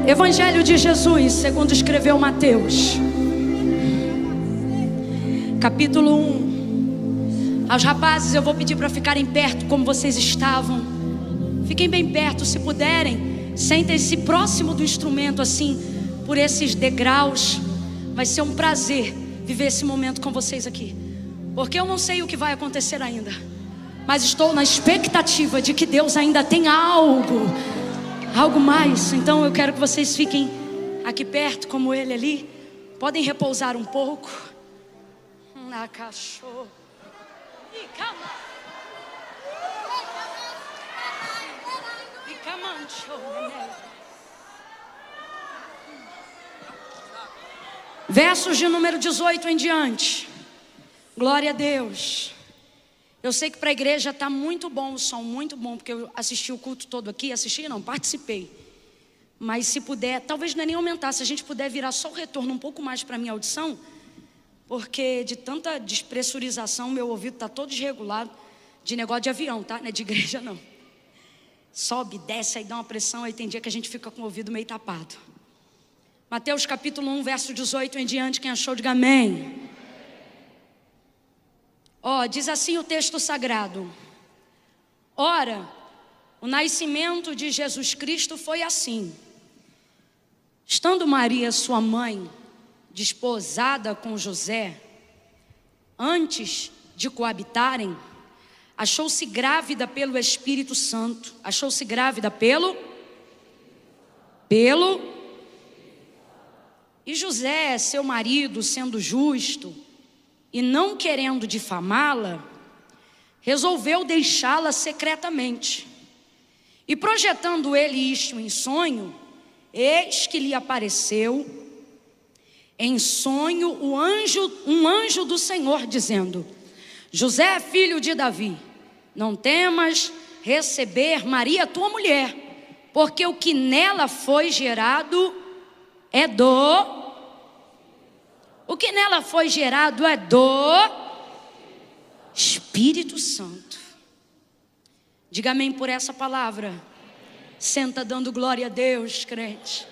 Evangelho de Jesus, segundo escreveu Mateus, capítulo 1. Aos rapazes eu vou pedir para ficarem perto como vocês estavam. Fiquem bem perto, se puderem. Sentem-se próximo do instrumento, assim, por esses degraus. Vai ser um prazer viver esse momento com vocês aqui, porque eu não sei o que vai acontecer ainda, mas estou na expectativa de que Deus ainda tem algo mais. Então eu quero que vocês fiquem aqui perto, como ele ali. Podem repousar um pouco. Na cachorro. Versos de número 18 em diante. Glória a Deus. Eu sei que para a igreja está muito bom o som, muito bom, porque eu assisti o culto todo aqui. Assisti não, participei. Mas se puder, talvez não é nem aumentar. Se a gente puder virar só o retorno um pouco mais para a minha audição, porque de tanta despressurização, meu ouvido está todo desregulado. De negócio de avião, tá? Não é de igreja não. Sobe, desce, aí dá uma pressão. Aí tem dia que a gente fica com o ouvido meio tapado. Mateus capítulo 1, verso 18 em diante. Quem achou, diga amém. Diz assim o texto sagrado: ora, o nascimento de Jesus Cristo foi assim. Estando Maria, sua mãe, desposada com José, antes de coabitarem, achou-se grávida pelo Espírito Santo. Achou-se grávida pelo. E José, seu marido, sendo justo e não querendo difamá-la, resolveu deixá-la secretamente. E projetando ele isto em sonho, eis que lhe apareceu em sonho um anjo do Senhor, dizendo: José, filho de Davi, não temas receber Maria, tua mulher, porque o que nela foi gerado é do Espírito Santo. Diga amém por essa palavra. Senta dando glória a Deus, crente.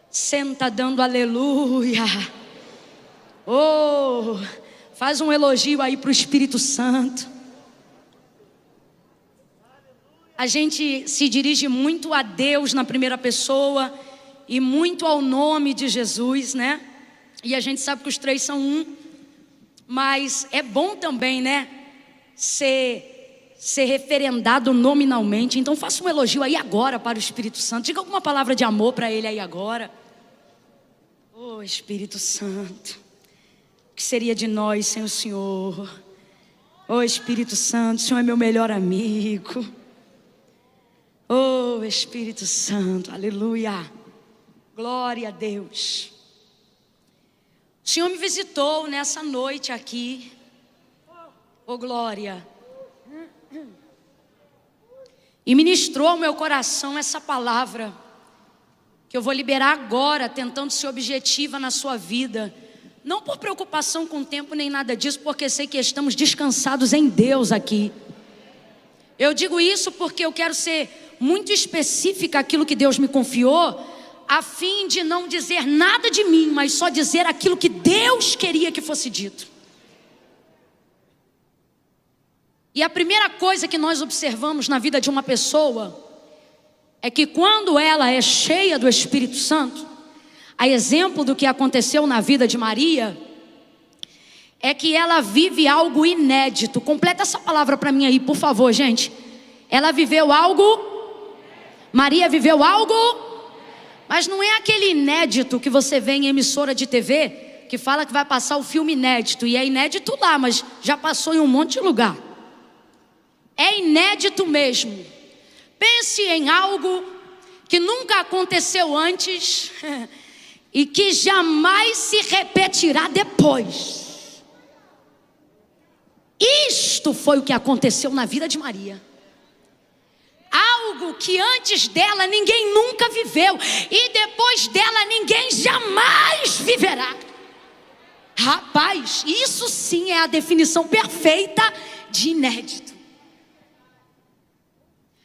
Senta dando aleluia. Faz um elogio aí para o Espírito Santo. A gente se dirige muito a Deus na primeira pessoa e muito ao nome de Jesus, né? E a gente sabe que os três são um. Mas é bom também, né? Ser referendado nominalmente. Então faça um elogio aí agora para o Espírito Santo. Diga alguma palavra de amor para ele aí agora. Espírito Santo, o que seria de nós sem o Senhor? Espírito Santo, o Senhor é meu melhor amigo. Espírito Santo, aleluia. Glória a Deus. O Senhor me visitou nessa noite aqui. Glória. E ministrou ao meu coração essa palavra que eu vou liberar agora, tentando ser objetiva na sua vida. Não por preocupação com o tempo nem nada disso, porque sei que estamos descansados em Deus aqui. Eu digo isso porque eu quero ser muito específica aquilo que Deus me confiou, a fim de não dizer nada de mim, mas só dizer aquilo que Deus queria que fosse dito. E a primeira coisa que nós observamos na vida de uma pessoa é que quando ela é cheia do Espírito Santo, a exemplo do que aconteceu na vida de Maria, é que ela vive algo inédito. Completa essa palavra para mim aí, por favor, gente. Ela viveu algo. Maria viveu algo. Mas não é aquele inédito que você vê em emissora de TV, que fala que vai passar o filme inédito. E é inédito lá, mas já passou em um monte de lugar. É inédito mesmo. Pense em algo que nunca aconteceu antes e que jamais se repetirá depois. Isto foi o que aconteceu na vida de Maria. Algo que antes dela ninguém nunca viveu e depois dela ninguém jamais viverá. Rapaz, isso sim é a definição perfeita de inédito.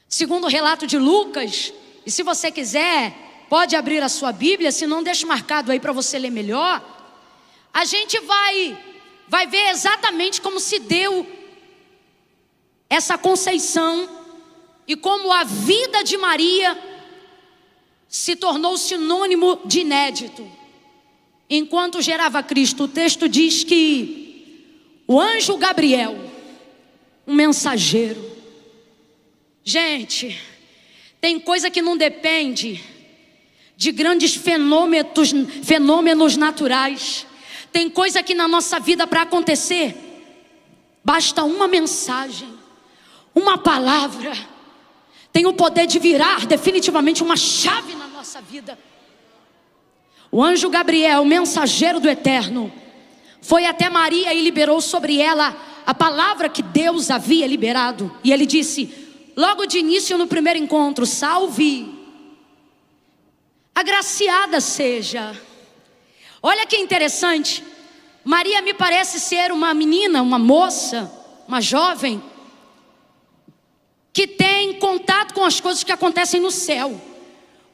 Segundo o relato de Lucas, e se você quiser pode abrir a sua Bíblia, se não deixa marcado aí para você ler melhor. A gente vai ver exatamente como se deu essa conceição e como a vida de Maria se tornou sinônimo de inédito. Enquanto gerava Cristo, o texto diz que o anjo Gabriel, um mensageiro. Gente, tem coisa que não depende de grandes fenômenos naturais. Tem coisa que na nossa vida para acontecer, basta uma mensagem, uma palavra, tem o poder de virar definitivamente uma chave na nossa vida. O anjo Gabriel, mensageiro do Eterno, foi até Maria e liberou sobre ela a palavra que Deus havia liberado. E ele disse, logo de início no primeiro encontro: salve, agraciada seja. Olha que interessante, Maria me parece ser uma menina, uma moça, uma jovem, que tem contato com as coisas que acontecem no céu.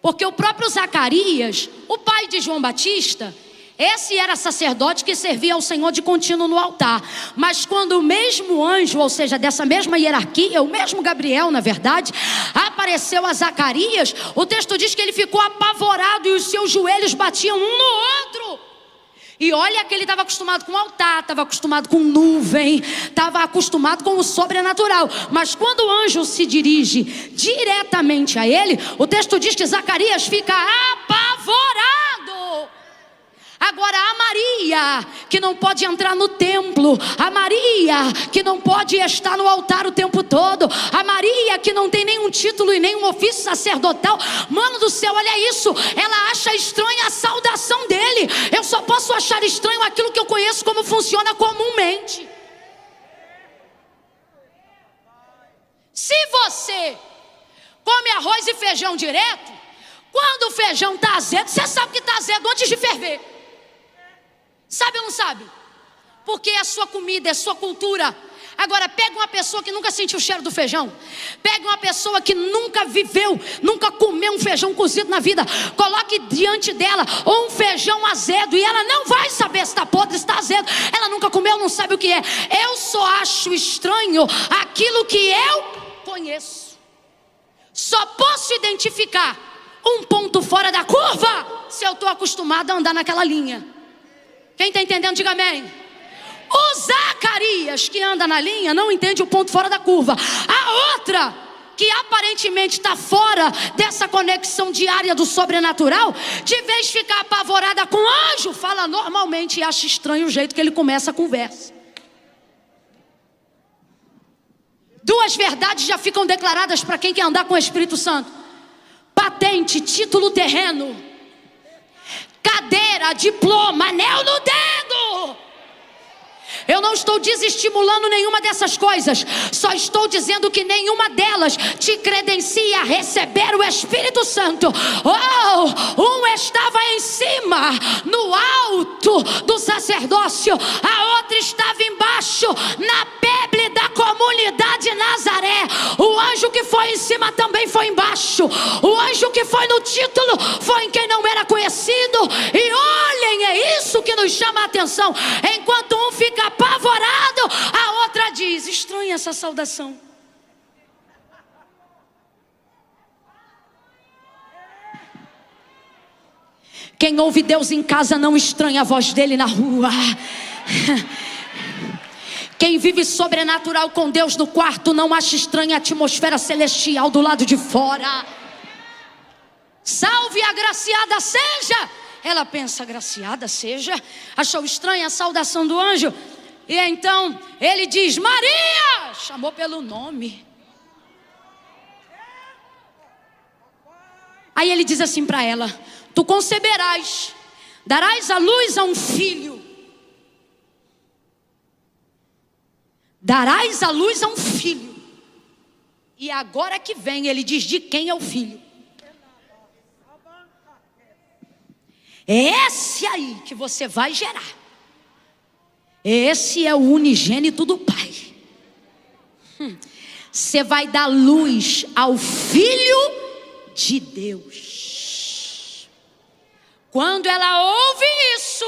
Porque o próprio Zacarias, o pai de João Batista, esse era sacerdote que servia ao Senhor de contínuo no altar. Mas quando o mesmo anjo, ou seja, dessa mesma hierarquia, o mesmo Gabriel, na verdade, apareceu a Zacarias, o texto diz que ele ficou apavorado e os seus joelhos batiam um no outro. E olha que ele estava acostumado com o altar, estava acostumado com nuvem, estava acostumado com o sobrenatural. Mas quando o anjo se dirige diretamente a ele, o texto diz que Zacarias fica apavorado. Agora a Maria, que não pode entrar no templo, a Maria, que não pode estar no altar o tempo todo, a Maria, que não tem nenhum título e nenhum ofício sacerdotal, mano do céu, olha isso, ela acha estranha a saudação dele. Eu só posso achar estranho aquilo que eu conheço como funciona comumente. Se você come arroz e feijão direto, quando o feijão está azedo, você sabe que está azedo antes de ferver. Sabe ou não sabe? Porque é a sua comida, é a sua cultura. Agora pega uma pessoa que nunca sentiu o cheiro do feijão, pega uma pessoa que nunca viveu, nunca comeu um feijão cozido na vida, coloque diante dela um feijão azedo e ela não vai saber se está podre, se está azedo. Ela nunca comeu, não sabe o que é. Eu só acho estranho aquilo que eu conheço. Só posso identificar um ponto fora da curva se eu estou acostumado a andar naquela linha. Quem está entendendo, diga amém. O Zacarias, que anda na linha, não entende o ponto fora da curva. A outra, que aparentemente está fora dessa conexão diária do sobrenatural, de vez de ficar apavorada com o anjo, fala normalmente e acha estranho o jeito que ele começa a conversa. Duas verdades já ficam declaradas para quem quer andar com o Espírito Santo: patente, título terreno, cadeira, diploma, anel no dedo. Eu não estou desestimulando nenhuma dessas coisas, só estou dizendo que nenhuma delas te credencia a receber o Espírito Santo. Um estava em cima, no alto do sacerdócio, a outra estava embaixo, na peble da comunidade Nazaré. O anjo que foi em cima também foi embaixo. O anjo que foi no título foi em quem não era conhecido. E olhem, é isso que nos chama a atenção. Enquanto um fica apavorado, a outra diz: estranha essa saudação. Quem ouve Deus em casa não estranha a voz dele na rua. Quem vive sobrenatural com Deus no quarto não acha estranha a atmosfera celestial do lado de fora. Salve, agraciada seja. Ela pensa: agraciada seja? Achou estranha a saudação do anjo. E então ele diz: Maria! Chamou pelo nome. Aí ele diz assim para ela: tu conceberás, darás à luz a um filho. Darás à luz a um filho. E agora que vem, ele diz de quem é o filho. É esse aí que você vai gerar. Esse é o unigênito do Pai. Você vai dar luz ao Filho de Deus. Quando ela ouve isso,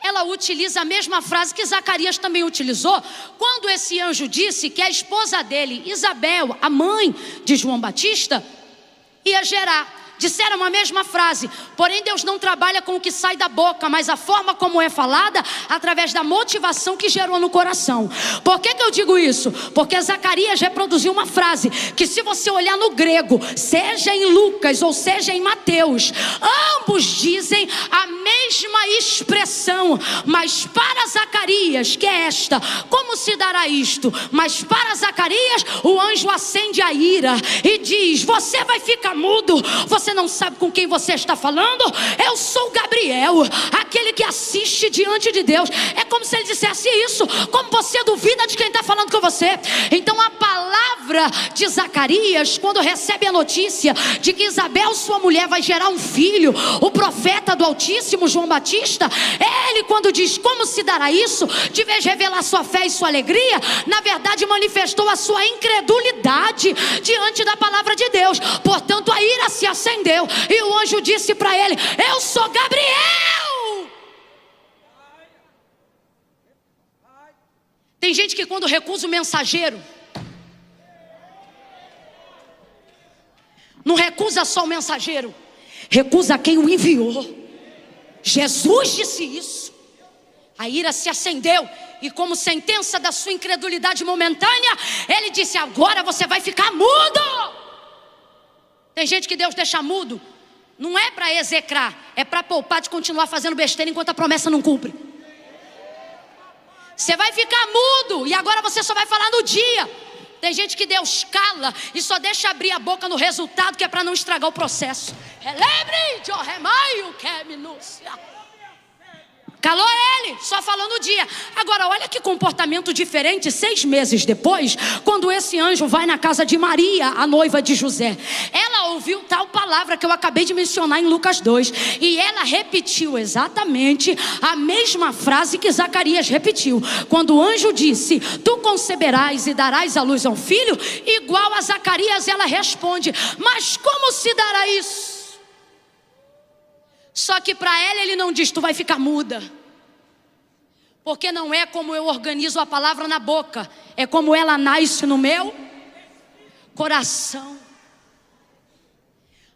ela utiliza a mesma frase que Zacarias também utilizou quando esse anjo disse que a esposa dele, Isabel, a mãe de João Batista, ia gerar. Disseram a mesma frase, porém Deus não trabalha com o que sai da boca, mas a forma como é falada, através da motivação que gerou no coração. Por que eu digo isso? Porque Zacarias reproduziu uma frase, que se você olhar no grego, seja em Lucas ou seja em Mateus, ambos dizem a mesma expressão, mas para Zacarias, que é esta, como se dará isto? Mas para Zacarias, o anjo acende a ira e diz, você vai ficar mudo, você não sabe com quem você está falando? Eu sou Gabriel, aquele que assiste diante de Deus. É como se ele dissesse isso, como você duvida de quem está falando com você. Então a palavra de Zacarias, quando recebe a notícia de que Isabel, sua mulher, vai gerar um filho, o profeta do Altíssimo, João Batista, ele quando diz como se dará isso, de vez de revelar sua fé e sua alegria, na verdade manifestou a sua incredulidade diante da palavra de Deus. Portanto a ira se acendeu e o anjo disse para ele, eu sou Gabriel. Tem gente que quando recusa o mensageiro, não recusa só o mensageiro, recusa quem o enviou. Jesus disse isso. A ira se acendeu e como sentença da sua incredulidade momentânea, ele disse, agora você vai ficar mudo. Tem gente que Deus deixa mudo, não é para execrar, é para poupar de continuar fazendo besteira enquanto a promessa não cumpre. Você vai ficar mudo e agora você só vai falar no dia. Tem gente que Deus cala e só deixa abrir a boca no resultado, que é para não estragar o processo. Calou ele, só falou no dia. Agora olha que comportamento diferente 6 meses depois, quando esse anjo vai na casa de Maria, a noiva de José. Ela ouviu tal palavra que eu acabei de mencionar em Lucas 2, e ela repetiu exatamente a mesma frase que Zacarias repetiu. Quando o anjo disse, tu conceberás e darás à luz a um filho, igual a Zacarias, ela responde, mas como se dará isso? Só que para ela ele não diz, tu vai ficar muda. Porque não é como eu organizo a palavra na boca, é como ela nasce no meu coração.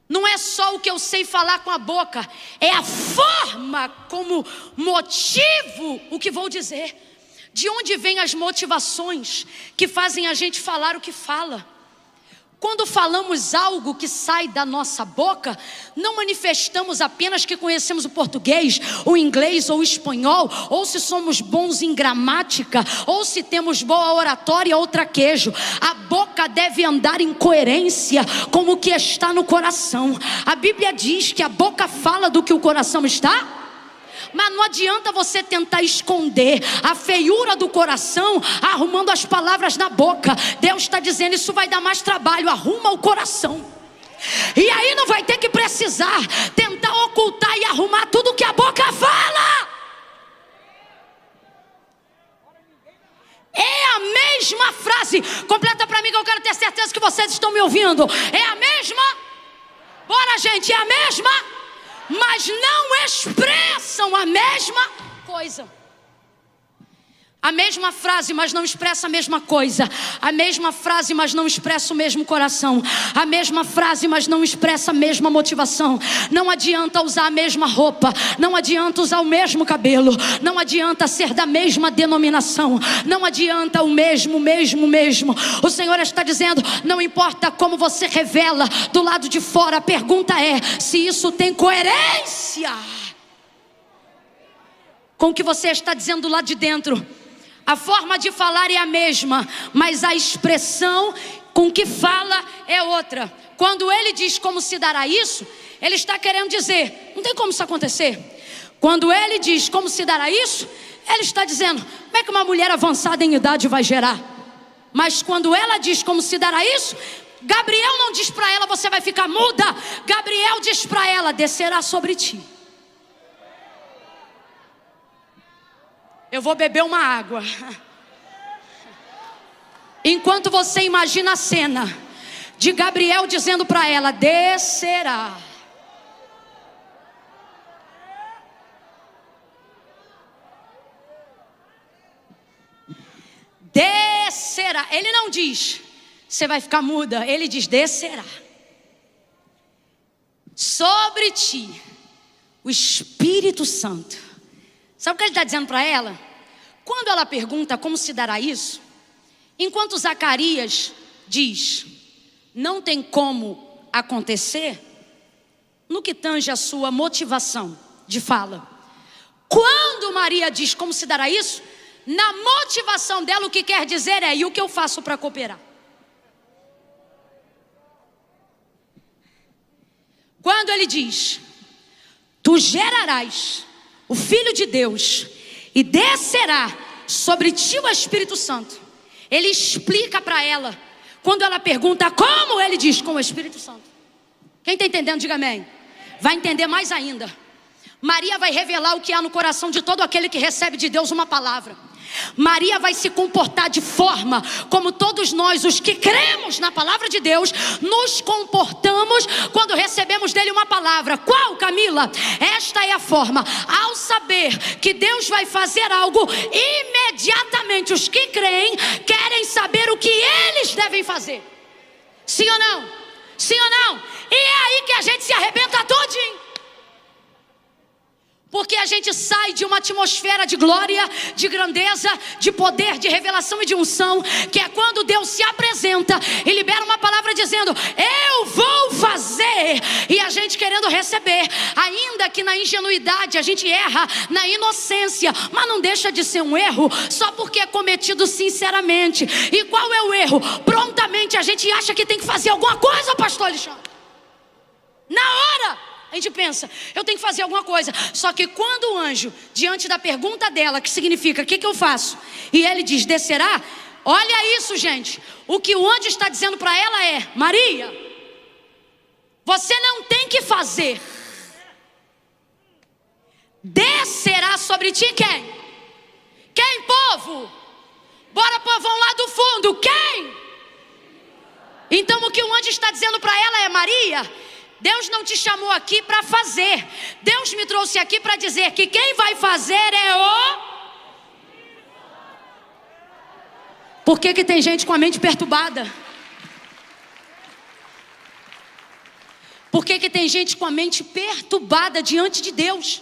Não é só o que eu sei falar com a boca, é a forma como motivo o que vou dizer. De onde vêm as motivações que fazem a gente falar o que fala? Quando falamos algo que sai da nossa boca, não manifestamos apenas que conhecemos o português, o inglês ou o espanhol, ou se somos bons em gramática, ou se temos boa oratória ou traquejo. A boca deve andar em coerência com o que está no coração. A Bíblia diz que a boca fala do que o coração está. Mas não adianta você tentar esconder a feiura do coração arrumando as palavras na boca. Deus está dizendo, isso vai dar mais trabalho, arruma o coração. E aí não vai ter que precisar tentar ocultar e arrumar tudo que a boca fala. É a mesma frase. Completa para mim que eu quero ter certeza que vocês estão me ouvindo. É a mesma? Bora gente, é a mesma? Mas não expressam a mesma coisa. A mesma frase, mas não expressa a mesma coisa. A mesma frase, mas não expressa o mesmo coração. A mesma frase, mas não expressa a mesma motivação. Não adianta usar a mesma roupa. Não adianta usar o mesmo cabelo. Não adianta ser da mesma denominação. Não adianta o mesmo. O Senhor está dizendo, não importa como você revela do lado de fora. A pergunta é, se isso tem coerência com o que você está dizendo do lado de dentro. A forma de falar é a mesma, mas a expressão com que fala é outra. Quando ele diz como se dará isso, ele está querendo dizer, não tem como isso acontecer. Quando ele diz como se dará isso, ele está dizendo, como é que uma mulher avançada em idade vai gerar? Mas quando ela diz como se dará isso, Gabriel não diz para ela, você vai ficar muda. Gabriel diz para ela, descerá sobre ti. Eu vou beber uma água. Enquanto você imagina a cena de Gabriel dizendo para ela, descerá. descerá. Ele não diz, você vai ficar muda. Ele diz, descerá sobre ti o Espírito Santo. Sabe o que ele está dizendo para ela? Quando ela pergunta como se dará isso, enquanto Zacarias diz, não tem como acontecer, no que tange a sua motivação de fala. Quando Maria diz como se dará isso, na motivação dela o que quer dizer é, e o que eu faço para cooperar? Quando ele diz, tu gerarás o Filho de Deus e descerá sobre ti o Espírito Santo. Ele explica para ela. Quando ela pergunta como, ele diz, com o Espírito Santo. Quem está entendendo, diga amém. Vai entender mais ainda. Maria vai revelar o que há no coração de todo aquele que recebe de Deus uma palavra. Maria vai se comportar de forma como todos nós, os que cremos na palavra de Deus, nos comportamos quando recebemos dele uma palavra. Qual, Camila? Esta é a forma. Ao saber que Deus vai fazer algo, imediatamente os que creem querem saber o que eles devem fazer. Sim ou não? Sim ou não? E é aí que a gente se arrebenta todinho. Porque a gente sai de uma atmosfera de glória, de grandeza, de poder, de revelação e de unção, que é quando Deus se apresenta e libera uma palavra dizendo, eu vou fazer, e a gente querendo receber, ainda que na ingenuidade a gente erra, na inocência, mas não deixa de ser um erro, só porque é cometido sinceramente. E qual é o erro? Prontamente a gente acha que tem que fazer alguma coisa, pastor Alexandre. Na hora a gente pensa, eu tenho que fazer alguma coisa. Só que quando o anjo, diante da pergunta dela, que significa, o que eu faço? E ele diz, descerá. Olha isso, gente. O que o anjo está dizendo para ela é, Maria, você não tem que fazer. Descerá sobre ti quem? Quem, povo? Bora, povão lá do fundo, quem? Então o que o anjo está dizendo para ela é, Maria, Deus não te chamou aqui para fazer. Deus me trouxe aqui para dizer que quem vai fazer é o... Por que tem gente com a mente perturbada? Por que tem gente com a mente perturbada diante de Deus?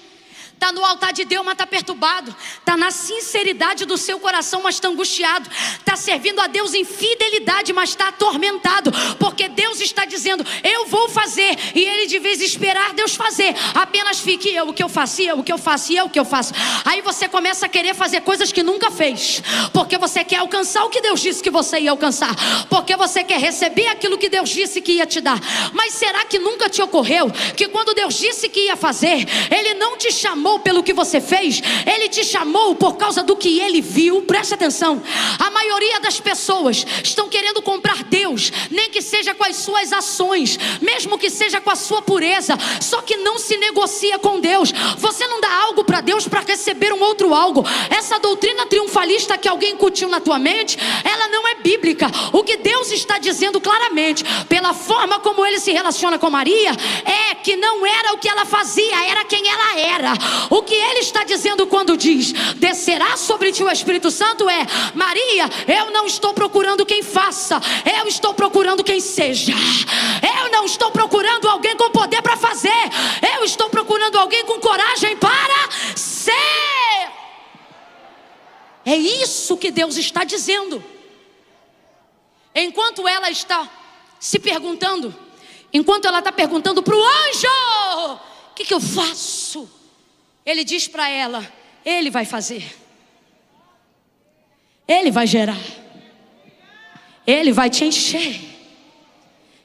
Está no altar de Deus, mas está perturbado. Está na sinceridade do seu coração, mas está angustiado. Está servindo a Deus em fidelidade, mas está atormentado. Porque Deus está dizendo, eu vou fazer. E ele de vez em esperar Deus fazer, apenas fique eu, o que eu faço, eu, o que eu faço, eu, o que eu faço. Aí você começa a querer fazer coisas que nunca fez. Porque você quer alcançar o que Deus disse que você ia alcançar. Porque você quer receber aquilo que Deus disse que ia te dar. Mas será que nunca te ocorreu que quando Deus disse que ia fazer, Ele não te chamou pelo que você fez, Ele te chamou por causa do que Ele viu? Preste atenção, a maioria das pessoas estão querendo comprar Deus, nem que seja com as suas ações, mesmo que seja com a sua pureza, só que não se negocia com Deus. Você não dá algo para Deus para receber um outro algo. Essa doutrina triunfalista que alguém incutiu na tua mente, ela não é bíblica. O que Deus está dizendo claramente, pela forma como Ele se relaciona com Maria, é que não era o que ela fazia, era quem ela era. O que Ele está dizendo quando diz, descerá sobre ti o Espírito Santo é, Maria, eu não estou procurando quem faça, eu estou procurando quem seja. Eu não estou procurando alguém com poder para fazer, eu estou procurando alguém com coragem para ser. É isso que Deus está dizendo. Enquanto ela está se perguntando, enquanto ela está perguntando para o anjo, o que eu faço? Ele diz para ela, Ele vai fazer. Ele vai gerar. Ele vai te encher.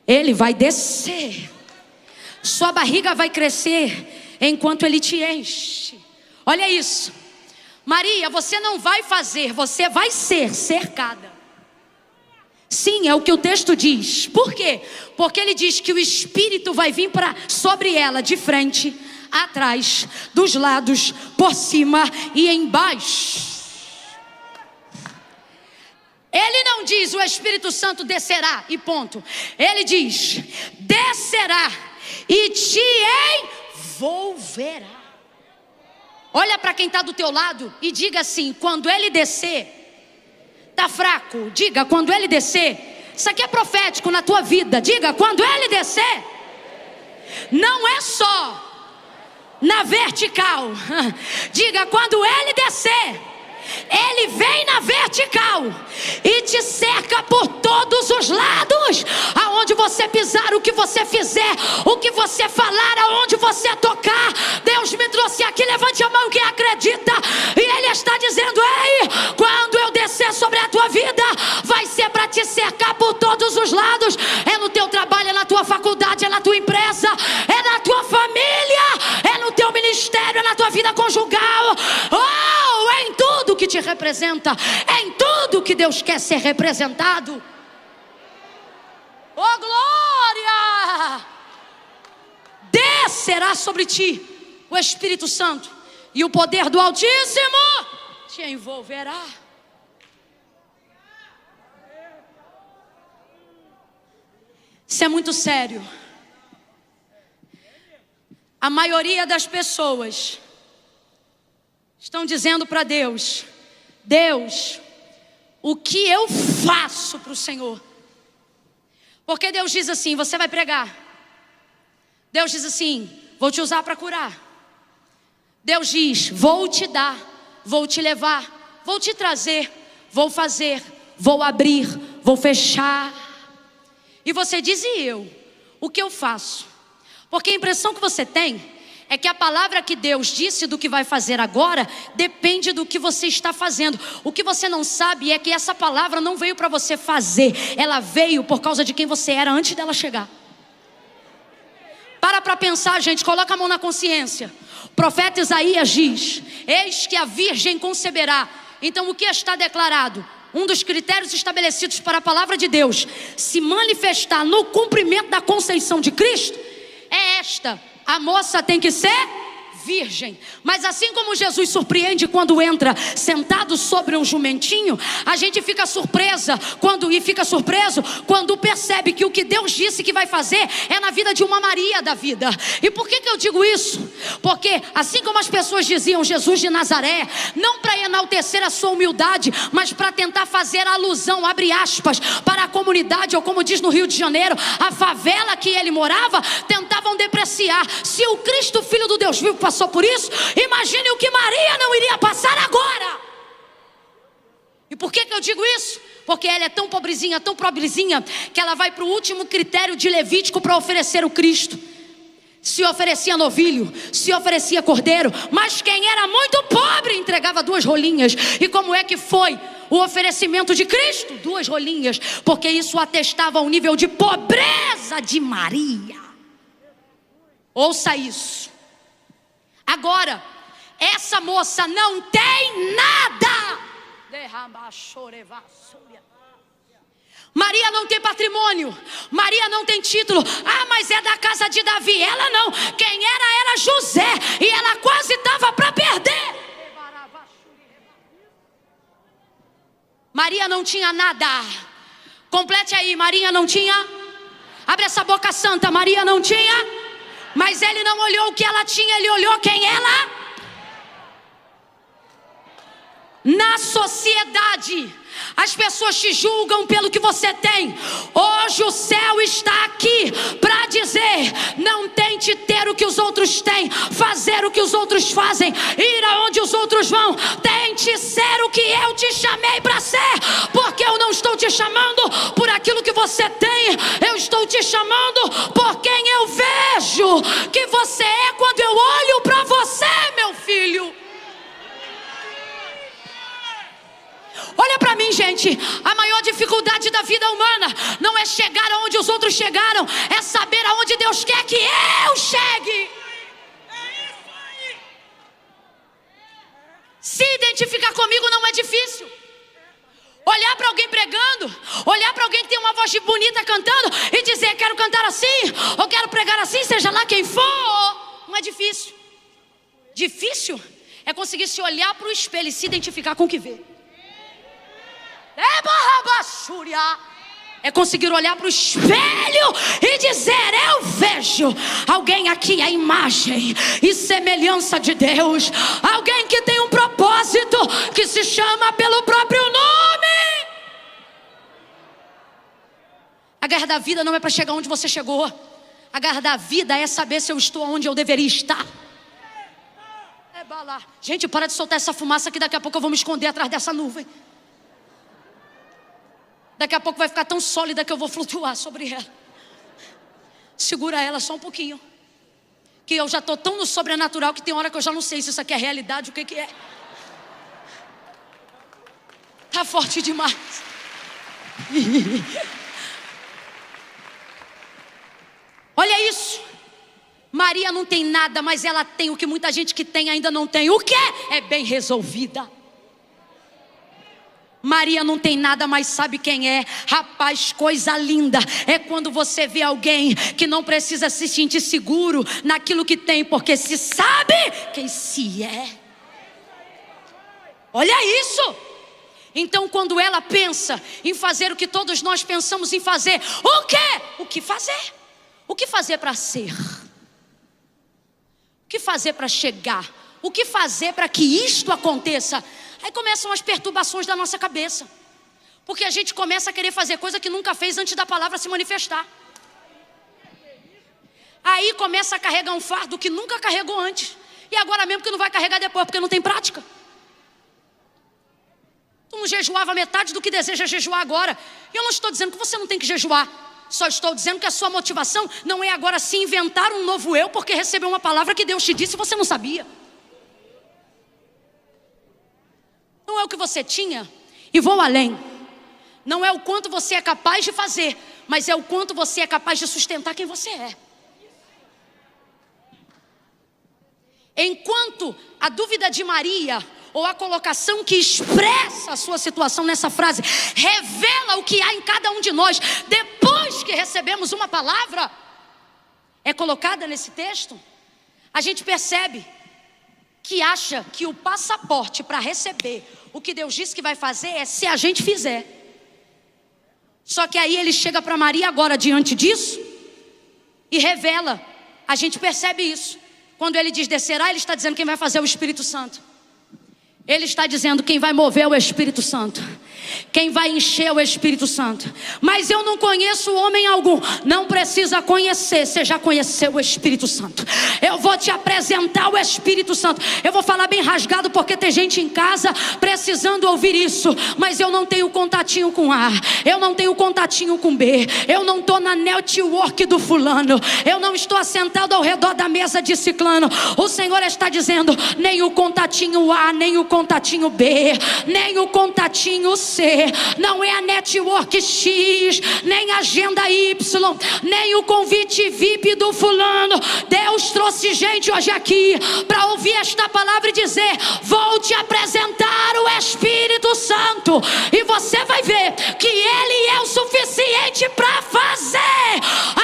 Ele vai descer. Sua barriga vai crescer enquanto Ele te enche. Olha isso. Maria, você não vai fazer, você vai ser cercada. Sim, é o que o texto diz. Por quê? Porque ele diz que o Espírito vai vir sobre ela de frente, atrás, dos lados, por cima e embaixo. Ele não diz o Espírito Santo descerá e ponto. Ele diz, descerá e te envolverá. Olha para quem está do teu lado e diga assim, quando Ele descer, está fraco, diga: quando ele descer. Isso aqui é profético na tua vida. Diga: quando ele descer. Não é só na vertical. Diga: quando ele descer, ele vem na vertical e te cerca por todos os lados. Aonde você pisar, o que você fizer, o que você falar, aonde você tocar, Deus me trouxe aqui. Levante a mão quem acredita. E Ele está dizendo: ei, quando eu descer sobre a tua vida, vai ser para te cercar por todos os lados. É no teu trabalho, é na tua faculdade, é na tua empresa, é na tua família, é no teu ministério, é na tua vida conjugal. Oh, é em tudo que te representa, é em tudo que Deus quer ser representado. Oh, glória! Descerá sobre ti o Espírito Santo, e o poder do Altíssimo te envolverá. Isso é muito sério. A maioria das pessoas estão dizendo para Deus: Deus, o que eu faço para o Senhor? Porque Deus diz assim: você vai pregar. Deus diz assim: vou te usar para curar. Deus diz: vou te dar, vou te levar, vou te trazer, vou fazer, vou abrir, vou fechar. E você diz: e eu? O que eu faço? Porque a impressão que você tem é que a palavra que Deus disse do que vai fazer agora depende do que você está fazendo. O que você não sabe é que essa palavra não veio para você fazer, ela veio por causa de quem você era antes dela chegar. Para pensar, gente, coloca a mão na consciência. O profeta Isaías diz: eis que a virgem conceberá. Então o que está declarado? Um dos critérios estabelecidos para a palavra de Deus se manifestar no cumprimento da conceição de Cristo é esta: a moça tem que ser virgem. Mas assim como Jesus surpreende quando entra sentado sobre um jumentinho, a gente fica surpreso quando percebe que o que Deus disse que vai fazer é na vida de uma Maria da vida. E por que eu digo isso? Porque assim como as pessoas diziam Jesus de Nazaré, não para enaltecer a sua humildade, mas para tentar fazer alusão, abre aspas, para a comunidade, ou como diz no Rio de Janeiro, a favela que ele morava, tentavam depreciar. Se o Cristo, Filho do Deus vivo, passou por isso, imagine o que Maria não iria passar agora. E por que eu digo isso? Porque ela é tão pobrezinha, que ela vai para o último critério de Levítico para oferecer o Cristo. Se oferecia novilho, se oferecia cordeiro, mas quem era muito pobre entregava 2 rolinhas. E como é que foi o oferecimento de Cristo? 2 rolinhas, porque isso atestava o nível de pobreza de Maria. Ouça isso. Agora, essa moça não tem nada. Maria não tem patrimônio, Maria não tem título. Ah, mas é da casa de Davi. Ela não, quem era José, e ela quase estava para perder. Maria não tinha nada. Complete aí: Maria não tinha. Abre essa boca santa: Maria não tinha. Mas ele não olhou o que ela tinha, ele olhou quem ela. Na sociedade, as pessoas te julgam pelo que você tem. Hoje o céu está aqui para dizer: não tente ter o que os outros têm, fazer o que os outros fazem, ir aonde os outros vão. Tente ser o que eu te chamei para ser, porque eu não estou te chamando por aquilo que você tem, eu estou te chamando por quem eu vejo que você é quando eu olho para você, meu filho. Olha para mim, gente. A maior dificuldade da vida humana não é chegar aonde os outros chegaram, é saber aonde Deus quer que eu chegue. Se identificar comigo não é difícil. Olhar para alguém pregando, olhar para alguém que tem uma voz bonita cantando e dizer: quero cantar assim, ou quero pregar assim, seja lá quem for, não é difícil. Difícil é conseguir se olhar para o espelho e se identificar com o que vê. É conseguir olhar para o espelho e dizer: eu vejo alguém aqui, a imagem e semelhança de Deus, alguém que tem um propósito, que se chama pelo próprio nome. A guerra da vida não é para chegar onde você chegou. A guerra da vida é saber se eu estou onde eu deveria estar. Gente, para de soltar essa fumaça que daqui a pouco eu vou me esconder atrás dessa nuvem. Daqui a pouco vai ficar tão sólida que eu vou flutuar sobre ela. Segura ela só um pouquinho, que eu já estou tão no sobrenatural que tem hora que eu já não sei se isso aqui é realidade, o que é. Tá forte demais. Olha isso. Maria não tem nada, mas ela tem o que muita gente que tem ainda não tem. O que? É bem resolvida. Maria não tem nada, mas sabe quem é? Rapaz, coisa linda é quando você vê alguém que não precisa se sentir seguro naquilo que tem, porque se sabe quem se é. Olha isso. Então quando ela pensa em fazer o que todos nós pensamos em fazer, o quê? O que fazer? O que fazer para ser? O que fazer para chegar? O que fazer para que isto aconteça? Aí começam as perturbações da nossa cabeça, porque a gente começa a querer fazer coisa que nunca fez antes da palavra se manifestar. Aí começa a carregar um fardo que nunca carregou antes, e agora mesmo que não vai carregar depois, porque não tem prática. Tu não jejuava metade do que deseja jejuar agora. E eu não estou dizendo que você não tem que jejuar, só estou dizendo que a sua motivação não é agora se inventar um novo eu, porque recebeu uma palavra que Deus te disse e você não sabia. Não é o que você tinha, e vou além. Não é o quanto você é capaz de fazer, mas é o quanto você é capaz de sustentar quem você é. Enquanto a dúvida de Maria, ou a colocação que expressa a sua situação nessa frase, revela o que há em cada um de nós, depois que recebemos uma palavra, é colocada nesse texto, a gente percebe que acha que o passaporte para receber o que Deus disse que vai fazer é se a gente fizer. Só que aí ele chega para Maria agora diante disso e revela. A gente percebe isso. Quando ele diz descerá, ele está dizendo quem vai fazer é o Espírito Santo. Ele está dizendo quem vai mover é o Espírito Santo. Quem vai encher é o Espírito Santo. Mas eu não conheço homem algum. Não precisa conhecer, você já conheceu o Espírito Santo. Eu vou te apresentar o Espírito Santo. Eu vou falar bem rasgado porque tem gente em casa precisando ouvir isso. Mas eu não tenho contatinho com A, eu não tenho contatinho com B, eu não estou na network do fulano, eu não estou assentado ao redor da mesa de ciclano. O Senhor está dizendo, nem o contatinho A, nem o contatinho B, nem o contatinho C, não é a network X, nem a agenda Y, nem o convite VIP do fulano. Deus trouxe gente hoje aqui para ouvir esta palavra e dizer, vou te apresentar o Espírito Santo, e você vai ver que Ele é o suficiente para fazer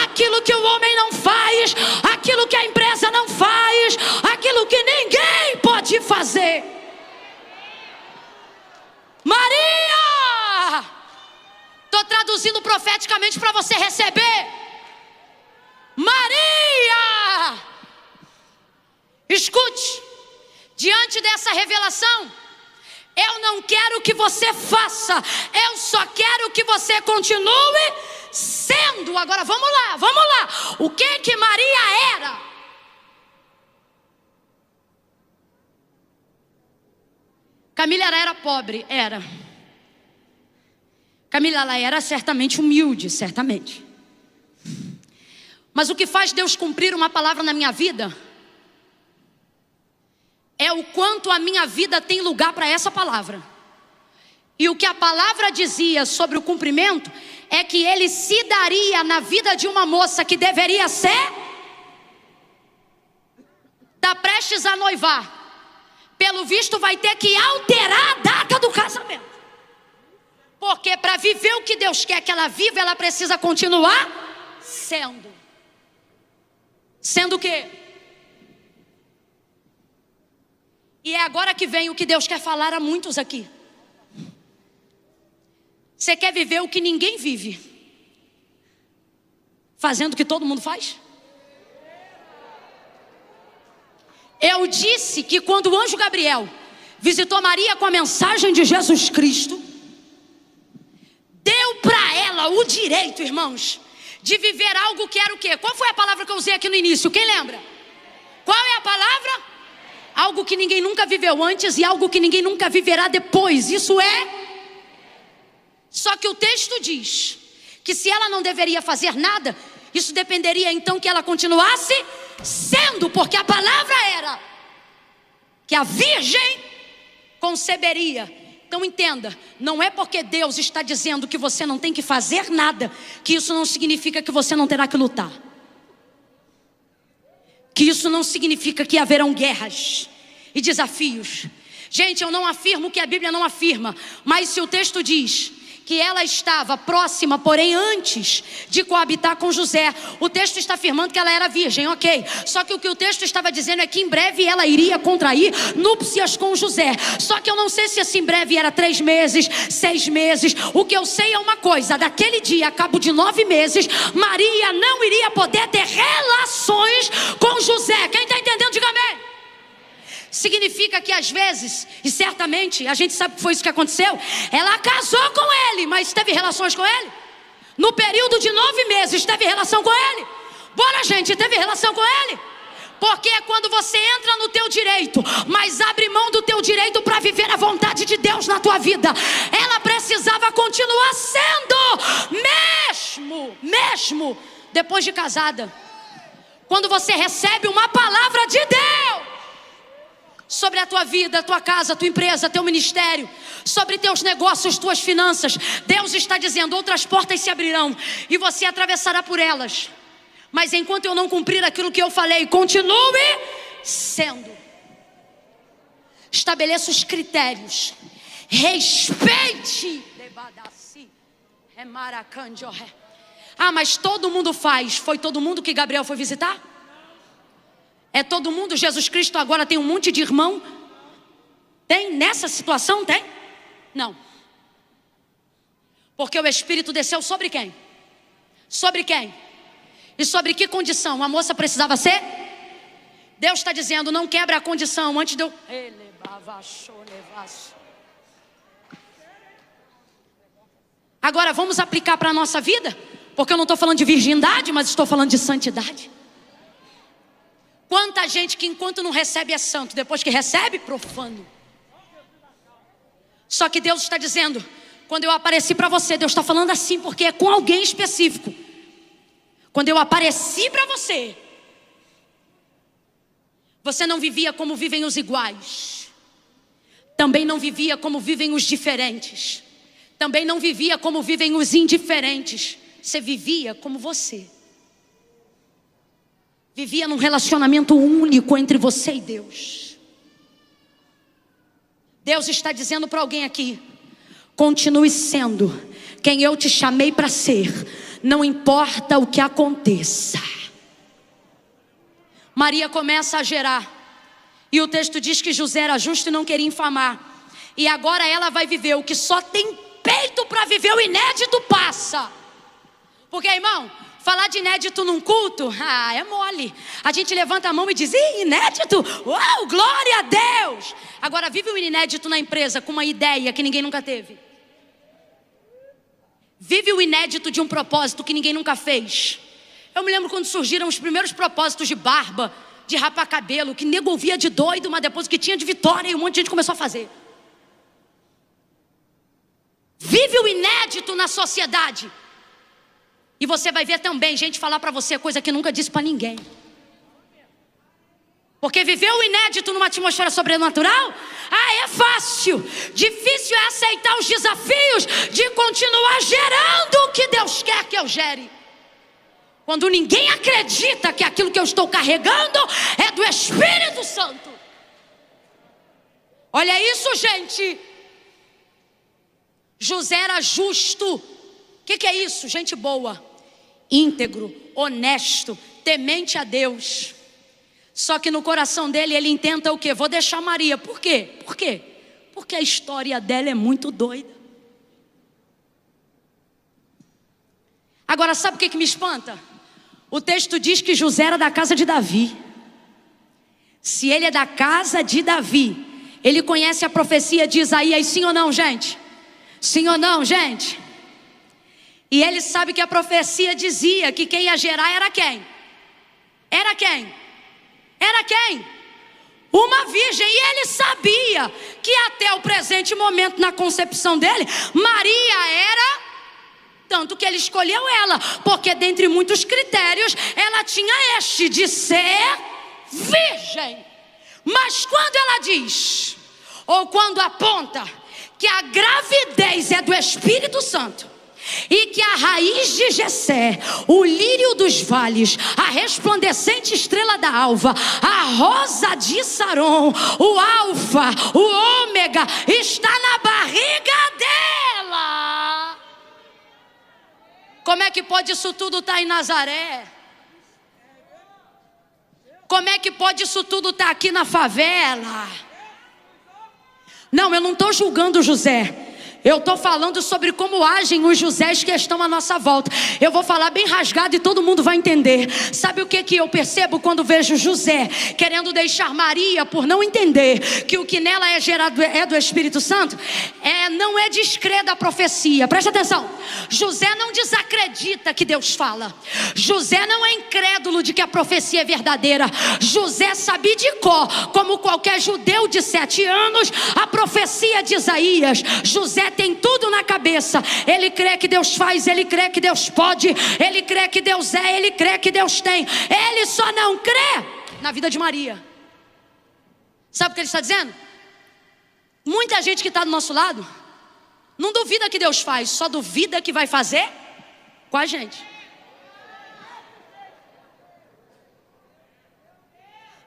aquilo que o homem não faz, aquilo que a empresa não faz, aquilo que ninguém pode fazer. Maria, estou traduzindo profeticamente para você receber. Maria, escute, diante dessa revelação, eu não quero que você faça, eu só quero que você continue sendo. Agora vamos lá. O que Maria era? Camila era pobre, era. Camila, ela era certamente humilde, certamente. Mas o que faz Deus cumprir uma palavra na minha vida é o quanto a minha vida tem lugar para essa palavra. E o que a palavra dizia sobre o cumprimento é que ele se daria na vida de uma moça que deveria ser, está prestes a noivar. Pelo visto vai ter que alterar a data do casamento. Porque para viver o que Deus quer que ela viva, ela precisa continuar sendo. Sendo o quê? E é agora que vem o que Deus quer falar a muitos aqui. Você quer viver o que ninguém vive, fazendo o que todo mundo faz? Eu disse que quando o anjo Gabriel visitou Maria com a mensagem de Jesus Cristo, deu para ela ela o direito, irmãos, de viver algo que era o quê? Qual foi a palavra que eu usei aqui no início? Quem lembra? Qual é a palavra? Algo que ninguém nunca viveu antes e algo que ninguém nunca viverá depois. Isso é. Só que o texto diz que se ela não deveria fazer nada, isso dependeria então que ela continuasse sendo, porque a palavra era que a virgem conceberia. Então entenda, não é porque Deus está dizendo que você não tem que fazer nada, que isso não significa que você não terá que lutar. Que isso não significa que haverão guerras e desafios. Gente, eu não afirmo que a Bíblia não afirma, mas se o texto diz que ela estava próxima, porém antes de coabitar com José, o texto está afirmando que ela era virgem, ok. Só que o texto estava dizendo é que em breve ela iria contrair núpcias com José. Só que eu não sei se esse em breve era 3 meses, 6 meses. O que eu sei é uma coisa: daquele dia, a cabo de 9 meses, Maria não iria poder ter relações com José. Quem está entendendo, diga amém. Significa que às vezes, e certamente a gente sabe que foi isso que aconteceu, ela casou com ele, mas teve relações com ele? No período de 9 meses, teve relação com ele? Bora, gente, teve relação com ele? Porque é quando você entra no teu direito, mas abre mão do teu direito para viver a vontade de Deus na tua vida. Ela precisava continuar sendo, mesmo depois de casada. Quando você recebe uma palavra de Deus sobre a tua vida, a tua casa, a tua empresa, teu ministério, sobre teus negócios, tuas finanças, Deus está dizendo: outras portas se abrirão e você atravessará por elas. Mas enquanto eu não cumprir aquilo que eu falei, continue sendo. Estabeleça os critérios. Respeite. Ah, mas todo mundo faz. Foi todo mundo que Gabriel foi visitar? É todo mundo? Jesus Cristo agora tem um monte de irmão? Tem? Nessa situação tem? Não. Porque o Espírito desceu sobre quem? Sobre quem? E sobre que condição a moça precisava ser? Deus está dizendo: não quebra a condição antes de eu... Agora vamos aplicar para a nossa vida? Porque eu não estou falando de virgindade, mas estou falando de santidade. Quanta gente que enquanto não recebe é santo, depois que recebe, profano. Só que Deus está dizendo: quando eu apareci para você, Deus está falando assim, porque é com alguém específico. Quando eu apareci para você, você não vivia como vivem os iguais. Também não vivia como vivem os diferentes. Também não vivia como vivem os indiferentes. Você vivia como você. Vivia num relacionamento único entre você e Deus. Deus está dizendo para alguém aqui: continue sendo quem eu te chamei para ser, não importa o que aconteça. Maria começa a gerar, e o texto diz que José era justo e não queria infamar. E agora ela vai viver o que só tem peito para viver. O inédito passa. Porque, irmão, falar de inédito num culto, é mole. A gente levanta a mão e diz: inédito? Uau, glória a Deus. Agora vive o inédito na empresa com uma ideia que ninguém nunca teve. Vive o inédito de um propósito que ninguém nunca fez. Eu me lembro quando surgiram os primeiros propósitos de barba, de rapar cabelo, que nego ouvia de doido, mas depois que tinha de vitória, e um monte de gente começou a fazer. Vive o inédito na sociedade. E você vai ver também gente falar para você coisa que nunca disse para ninguém. Porque viver o inédito numa atmosfera sobrenatural, é fácil. Difícil é aceitar os desafios de continuar gerando o que Deus quer que eu gere. Quando ninguém acredita que aquilo que eu estou carregando é do Espírito Santo. Olha isso, gente. José era justo. O que é isso? Gente boa, íntegro, honesto, temente a Deus. Só que no coração dele ele intenta o quê? Vou deixar Maria. Por quê? Por quê? Porque a história dela é muito doida. Agora sabe o que me espanta? O texto diz que José era da casa de Davi. Se ele é da casa de Davi, ele conhece a profecia de Isaías, sim ou não, gente? Sim ou não, gente? E ele sabe que a profecia dizia que quem ia gerar era quem? Era quem? Era quem? Uma virgem. E ele sabia que até o presente momento na concepção dele, Maria era, tanto que ele escolheu ela, porque dentre muitos critérios, ela tinha este de ser virgem. Mas quando ela diz, ou quando aponta, que a gravidez é do Espírito Santo, e que a raiz de Jessé, o lírio dos vales, a resplandecente estrela da alva, a rosa de Saron, o alfa, o ômega, está na barriga dela. Como é que pode isso tudo estar em Nazaré? Como é que pode isso tudo estar aqui na favela? Não, eu não estou julgando José. Eu estou falando sobre como agem os Josés que estão à nossa volta. Eu vou falar bem rasgado e todo mundo vai entender. Sabe o que eu percebo quando vejo José querendo deixar Maria por não entender que o que nela é gerado é do Espírito Santo? Não é descrer da profecia. Presta atenção. José não desacredita que Deus fala. José não é incrédulo de que a profecia é verdadeira. José sabia de cor, como qualquer judeu de 7 anos, a profecia de Isaías. José tem tudo na cabeça. Ele crê que Deus faz, ele crê que Deus pode, ele crê que Deus é, ele crê que Deus tem. Ele só não crê na vida de Maria. Sabe o que ele está dizendo? Muita gente que está do nosso lado não duvida que Deus faz, só duvida que vai fazer com a gente.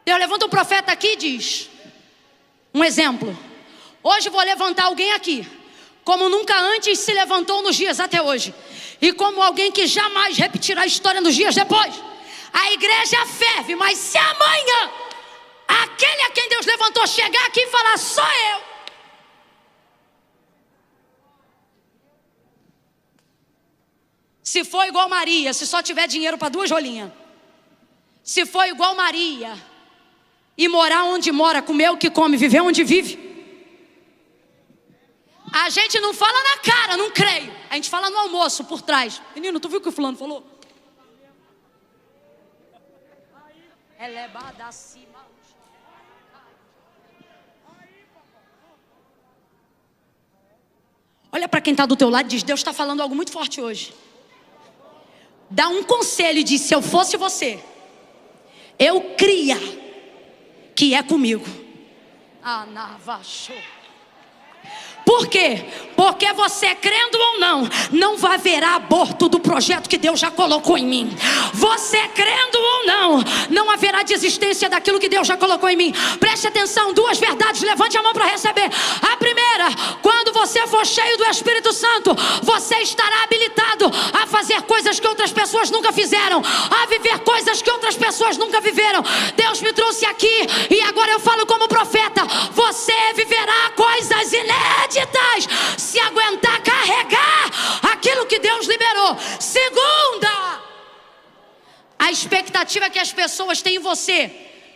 Deus levanta um profeta aqui e diz, um exemplo: hoje vou levantar alguém aqui como nunca antes se levantou nos dias até hoje, e como alguém que jamais repetirá a história nos dias depois. A igreja ferve, mas se amanhã aquele a quem Deus levantou chegar aqui e falar, sou eu, se for igual Maria, se só tiver dinheiro para 2 rolinhas, se for igual Maria e morar onde mora, comer o que come, viver onde vive, a gente não fala na cara, não creio. A gente fala no almoço, por trás. Menino, tu viu o que o fulano falou? Olha para quem está do teu lado e diz, Deus está falando algo muito forte hoje. Dá um conselho e diz, se eu fosse você, eu cria que é comigo. Anavachou. Por quê? Porque você, crendo ou não, não vai haverá aborto do projeto que Deus já colocou em mim. Você, crendo ou não, não haverá desistência daquilo que Deus já colocou em mim. Preste atenção, 2 verdades, levante a mão para receber. A primeira, quando você for cheio do Espírito Santo, você estará habilitado a fazer coisas que outras pessoas nunca fizeram, a viver coisas que outras pessoas nunca viveram. Deus me trouxe aqui e agora eu falo como profeta, você viverá coisas inéditas se aguentar carregar aquilo que Deus liberou. Segunda, a expectativa que as pessoas têm em você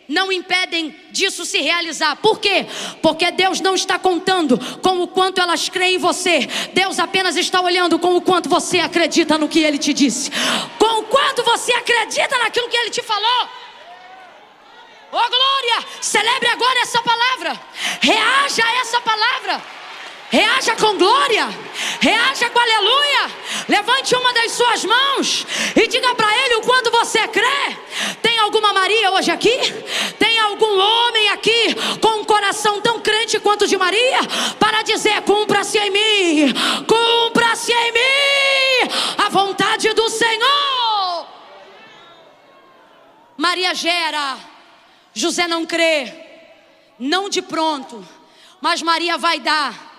não impedem disso se realizar. Por quê? Porque Deus não está contando com o quanto elas creem em você. Deus apenas está olhando com o quanto você acredita no que Ele te disse, com o quanto você acredita naquilo que Ele te falou. Oh glória, celebre agora essa palavra, reaja a essa palavra. Reaja com glória, reaja com aleluia. Levante uma das suas mãos e diga para Ele o quanto você crê. Tem alguma Maria hoje aqui? Tem algum homem aqui com um coração tão crente quanto o de Maria? Para dizer, cumpra-se em mim, cumpra-se em mim a vontade do Senhor. Maria gera, José não crê, não de pronto, mas Maria vai dar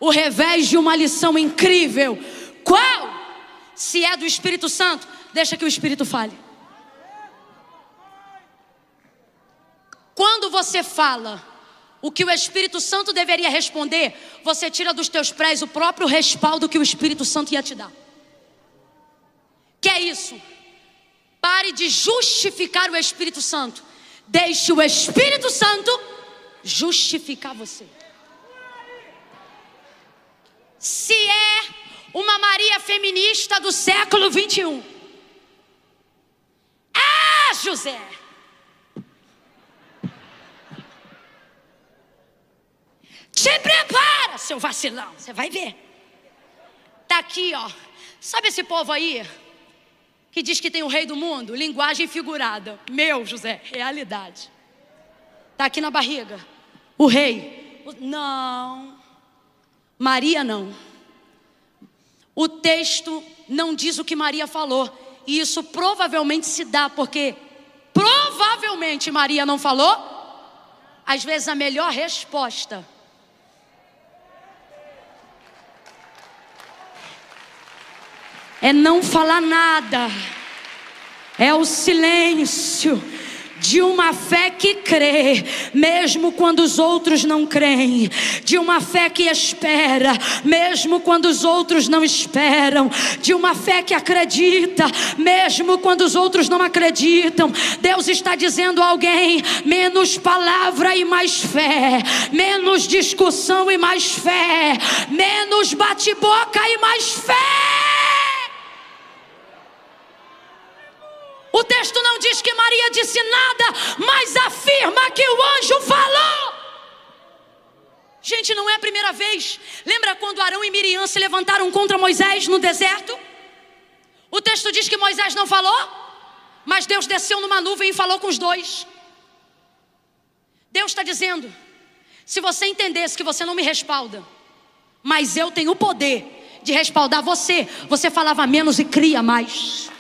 o revés de uma lição incrível. Qual? Se é do Espírito Santo, deixa que o Espírito fale. Quando você fala o que o Espírito Santo deveria responder, você tira dos teus pés o próprio respaldo que o Espírito Santo ia te dar. Que é isso? Pare de justificar o Espírito Santo. Deixe o Espírito Santo justificar você. Se é uma Maria feminista do século 21. Ah, José! Te prepara, seu vacilão, você vai ver. Tá aqui, ó. Sabe esse povo aí que diz que tem o rei do mundo? Linguagem figurada. Meu, José, realidade. Tá aqui na barriga. O rei. Não. Maria não. O texto não diz o que Maria falou. E isso provavelmente se dá porque provavelmente Maria não falou. Às vezes a melhor resposta é não falar nada. É o silêncio de uma fé que crê, mesmo quando os outros não creem. De uma fé que espera, mesmo quando os outros não esperam. De uma fé que acredita, mesmo quando os outros não acreditam. Deus está dizendo a alguém: menos palavra e mais fé. Menos discussão e mais fé. Menos bate-boca e mais fé. O texto não diz que Maria disse nada, mas afirma que o anjo falou. Gente, não é a primeira vez. Lembra quando Arão e Miriam se levantaram contra Moisés no deserto? O texto diz que Moisés não falou, mas Deus desceu numa nuvem e falou com os dois. Deus está dizendo: se você entendesse que você não me respalda, mas eu tenho o poder de respaldar você, você falava menos e cria mais.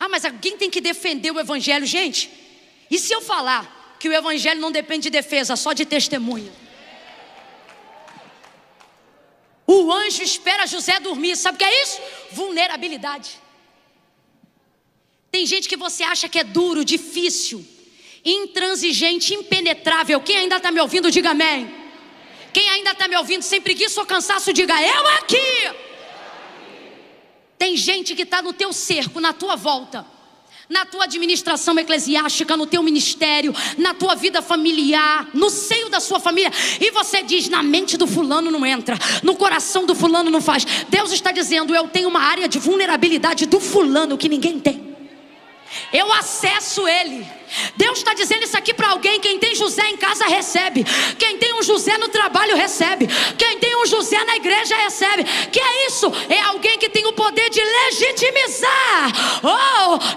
Ah, mas alguém tem que defender o evangelho. Gente, e se eu falar que o evangelho não depende de defesa, só de testemunha? O anjo espera José dormir. Sabe o que é isso? Vulnerabilidade. Tem gente que você acha que é duro, difícil, intransigente, impenetrável. Quem ainda está me ouvindo, diga amém. Quem ainda está me ouvindo sem preguiça ou cansaço, diga eu aqui. Tem gente que está no teu cerco, na tua volta, na tua administração eclesiástica, no teu ministério, na tua vida familiar, no seio da sua família, e você diz: na mente do fulano não entra, no coração do fulano não faz. Deus está dizendo: eu tenho uma área de vulnerabilidade do fulano que ninguém tem. Eu acesso ele. Deus está dizendo isso aqui para alguém. Quem tem José em casa recebe. Quem tem um José no trabalho recebe. Quem tem um José na igreja recebe. Que é isso? É alguém que tem o poder de legitimizar,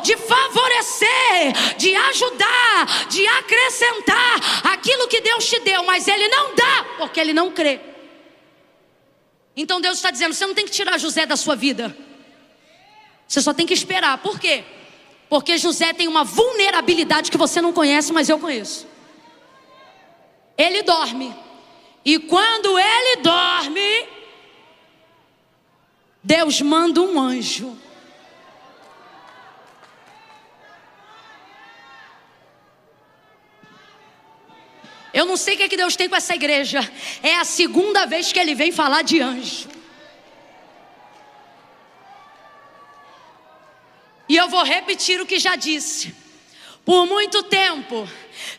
de favorecer, de ajudar, de acrescentar aquilo que Deus te deu, mas ele não dá porque ele não crê. Então Deus está dizendo: você não tem que tirar José da sua vida, você só tem que esperar. Por quê? Porque José tem uma vulnerabilidade que você não conhece, mas eu conheço. Ele dorme. E quando ele dorme, Deus manda um anjo. Eu não sei o que é que Deus tem com essa igreja. É a segunda vez que ele vem falar de anjo. E eu vou repetir o que já disse. Por muito tempo,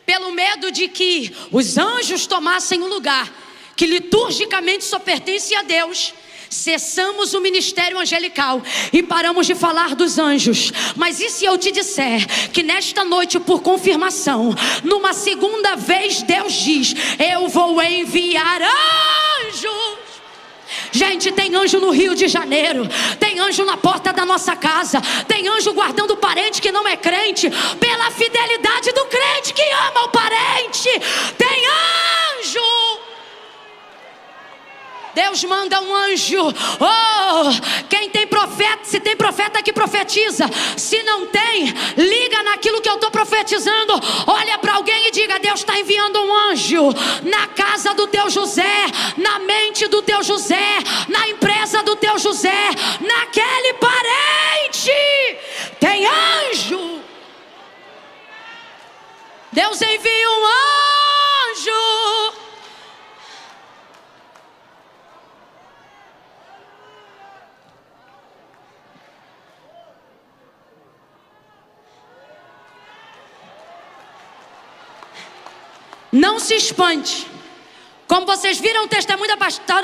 pelo medo de que os anjos tomassem o lugar que liturgicamente só pertence a Deus, cessamos o ministério angelical e paramos de falar dos anjos. Mas e se eu te disser que nesta noite, por confirmação, numa segunda vez Deus diz: eu vou enviar anjos. Gente, tem anjo no Rio de Janeiro, tem anjo na porta da nossa casa, tem anjo guardando o parente que não é crente, pela fidelidade do crente que ama o parente. Tem anjo. Deus manda um anjo. Quem tem profeta, se tem profeta que profetiza, se não tem, liga naquilo que eu estou profetizando. Olha para alguém e diga: Deus está enviando um anjo na casa do teu José, na mente do teu José, na empresa do teu José, naquele parente. Tem anjo. Deus envia um anjo. Não se espante Como vocês viram o testemunho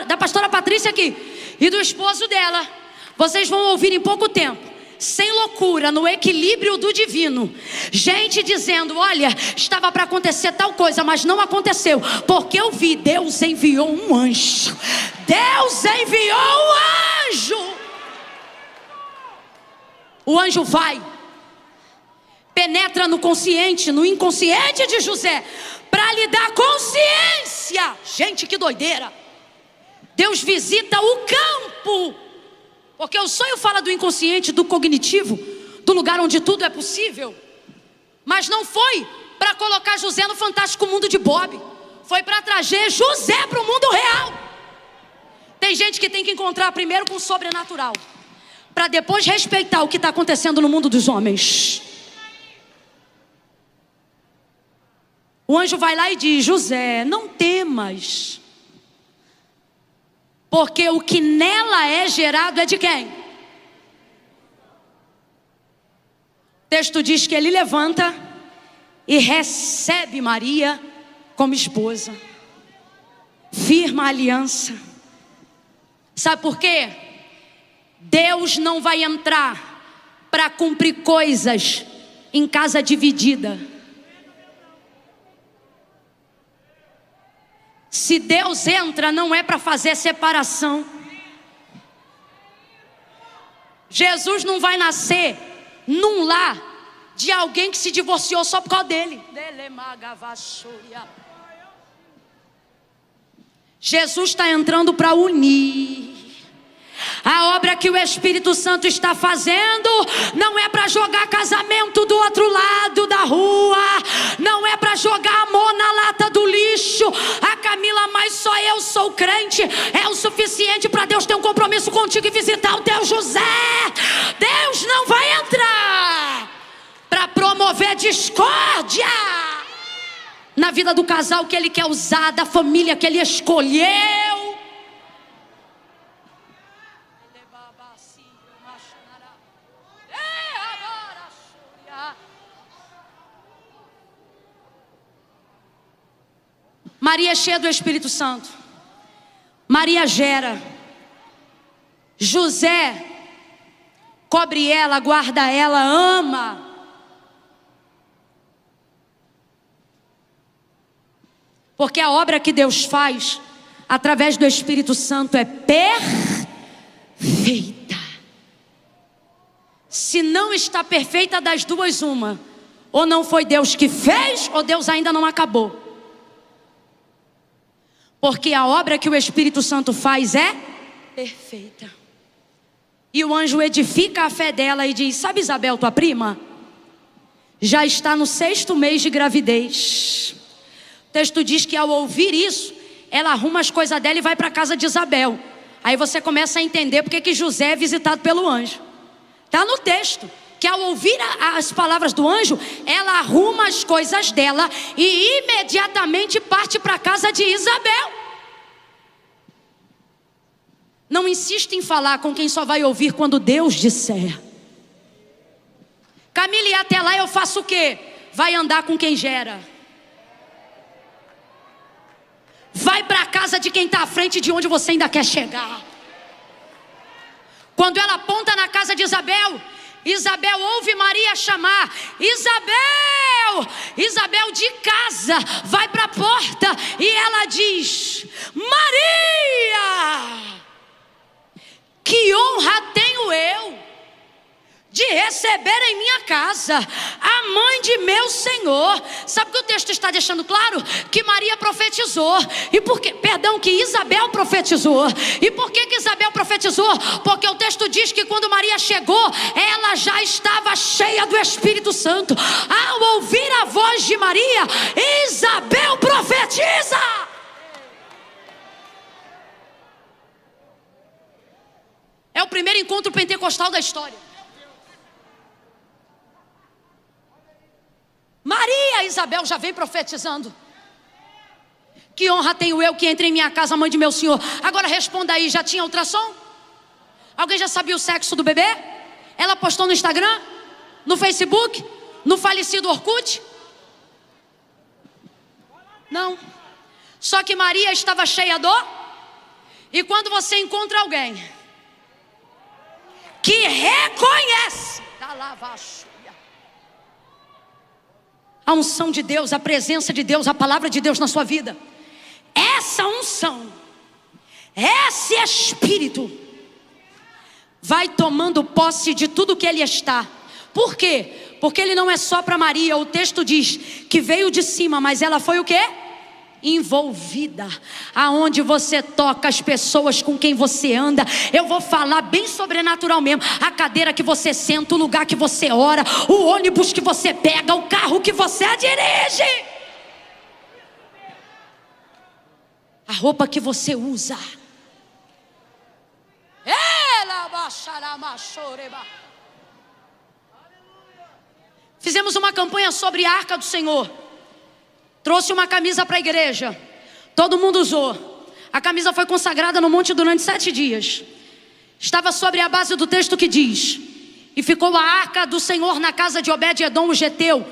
da pastora Patrícia aqui e do esposo dela, vocês vão ouvir em pouco tempo, sem loucura, no equilíbrio do divino, gente dizendo: olha, estava para acontecer tal coisa, mas não aconteceu, porque eu vi, Deus enviou um anjo. Deus enviou um anjo. O anjo vai, penetra no consciente, no inconsciente de José, para lhe dar consciência. Gente, que doideira. Deus visita o campo, porque o sonho fala do inconsciente, do cognitivo, do lugar onde tudo é possível. Mas não foi para colocar José no fantástico mundo de Bob, foi para trazer José para o mundo real. Tem gente que tem que encontrar primeiro com o sobrenatural, para depois respeitar o que está acontecendo no mundo dos homens. O anjo vai lá e diz: José, não temas, porque o que nela é gerado é de quem? O texto diz que ele levanta e recebe Maria como esposa, firma a aliança. Sabe por quê? Deus não vai entrar para cumprir coisas em casa dividida. Se Deus entra, não é para fazer separação. Jesus não vai nascer num lar de alguém que se divorciou só por causa dele. Jesus está entrando para unir. A obra que o Espírito Santo está fazendo não é para jogar casamento do outro lado da rua, não é para jogar amor na lata do lixo. A Camila, mas só eu sou crente, é o suficiente para Deus ter um compromisso contigo e visitar o teu José. Deus não vai entrar para promover discórdia na vida do casal que Ele quer usar, da família que Ele escolheu. Maria é cheia do Espírito Santo. Maria gera. José cobre ela, guarda ela, ama. Porque a obra que Deus faz através do Espírito Santo é perfeita. Se não está perfeita, das duas uma: ou não foi Deus que fez, ou Deus ainda não acabou. Porque a obra que o Espírito Santo faz é perfeita. E o anjo edifica a fé dela e diz: sabe Isabel, tua prima? Já está no 6º mês de gravidez. O texto diz que ao ouvir isso, ela arruma as coisas dela e vai para a casa de Isabel. Aí você começa a entender porque que José é visitado pelo anjo. Está no texto que ao ouvir as palavras do anjo, ela arruma as coisas dela e imediatamente parte para a casa de Isabel. Não insista em falar com quem só vai ouvir quando Deus disser. Camila, e até lá eu faço o quê? Vai andar com quem gera. Vai para a casa de quem está à frente de onde você ainda quer chegar. Quando ela aponta na casa de Isabel, Isabel ouve Maria chamar: Isabel! Isabel de casa vai para a porta e ela diz: Maria! Que honra tenho eu de receber em minha casa a mãe de meu Senhor. Sabe o que o texto está deixando claro? Que Maria profetizou. E por que, que Isabel profetizou. E por que Isabel profetizou? Porque o texto diz que quando Maria chegou, ela já estava cheia do Espírito Santo. Ao ouvir a voz de Maria, Isabel profetiza. É o primeiro encontro pentecostal da história. Maria, Isabel já vem profetizando. Que honra tenho eu que entre em minha casa, mãe de meu Senhor. Agora responda aí, já tinha ultrassom? Alguém já sabia o sexo do bebê? Ela postou no Instagram? No Facebook? No falecido Orkut? Não. Só que Maria estava cheia do... E quando você encontra alguém que reconhece a unção de Deus, a presença de Deus, a palavra de Deus na sua vida, essa unção, esse Espírito vai tomando posse de tudo que ele está. Por quê? Porque ele não é só para Maria. O texto diz que veio de cima, mas ela foi o quê? Envolvida. Aonde você toca, as pessoas com quem você anda, eu vou falar bem sobrenatural mesmo. A cadeira que você senta, o lugar que você ora, o ônibus que você pega, o carro que você dirige, a roupa que você usa. Fizemos uma campanha sobre a Arca do Senhor. Trouxe uma camisa para a igreja. Todo mundo usou. A camisa foi consagrada no monte durante 7 dias. Estava sobre a base do texto que diz: e ficou a Arca do Senhor na casa de Obed-edom o geteu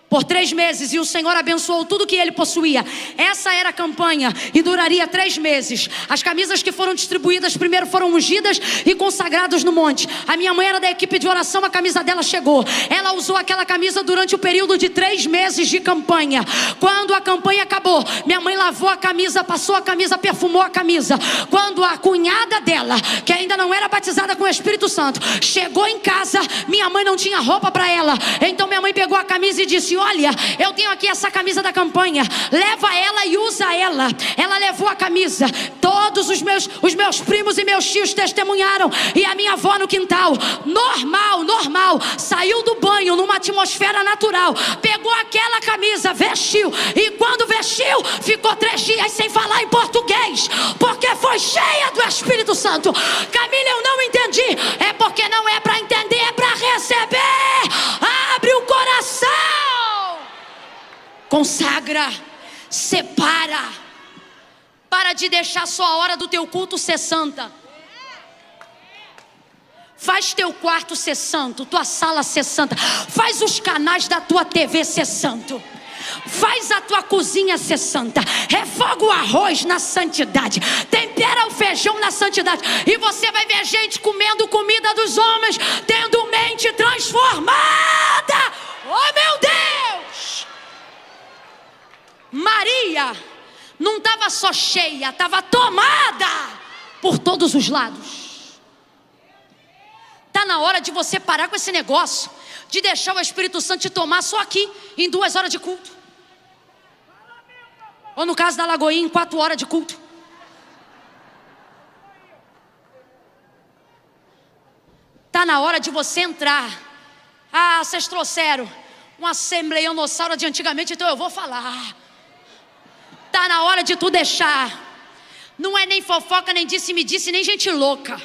por 3 meses, e o Senhor abençoou tudo que ele possuía. Essa era a campanha e duraria 3 meses. As camisas que foram distribuídas primeiro foram ungidas e consagradas no monte. A minha mãe era da equipe de oração, a camisa dela chegou. Ela usou aquela camisa durante o período de 3 meses de campanha. Quando a campanha acabou, minha mãe lavou a camisa, passou a camisa, perfumou a camisa. Quando a cunhada dela, que ainda não era batizada com o Espírito Santo, chegou em casa, minha mãe não tinha roupa para ela. Então minha mãe pegou a camisa e disse: olha, eu tenho aqui essa camisa da campanha, leva ela e usa ela. Ela levou a camisa. Todos os meus primos e meus tios testemunharam. E a minha avó no quintal, normal, saiu do banho numa atmosfera natural, pegou aquela camisa, vestiu, e quando vestiu, ficou 3 dias sem falar em português, porque foi cheia do Espírito Santo. Camila, eu não entendi. É porque não é para entender, é para receber. Abre o coração, consagra, separa. Para de deixar só a hora do teu culto ser santa. Faz teu quarto ser santo, tua sala ser santa. Faz os canais da tua TV ser santo. Faz a tua cozinha ser santa. Refoga o arroz na santidade. Tempera o feijão na santidade. E você vai ver gente comendo comida dos homens, tendo mente transformada. Oh meu Deus! Maria não estava só cheia, estava tomada por todos os lados. Está na hora de você parar com esse negócio de deixar o Espírito Santo te tomar só aqui em 2 horas de culto. Ou no caso da Lagoinha, em 4 horas de culto. Está na hora de você entrar. Ah, vocês trouxeram uma assembleianossauro de antigamente, então eu vou falar. Está na hora de tu deixar. Não é nem fofoca, nem disse-me-disse, nem gente louca.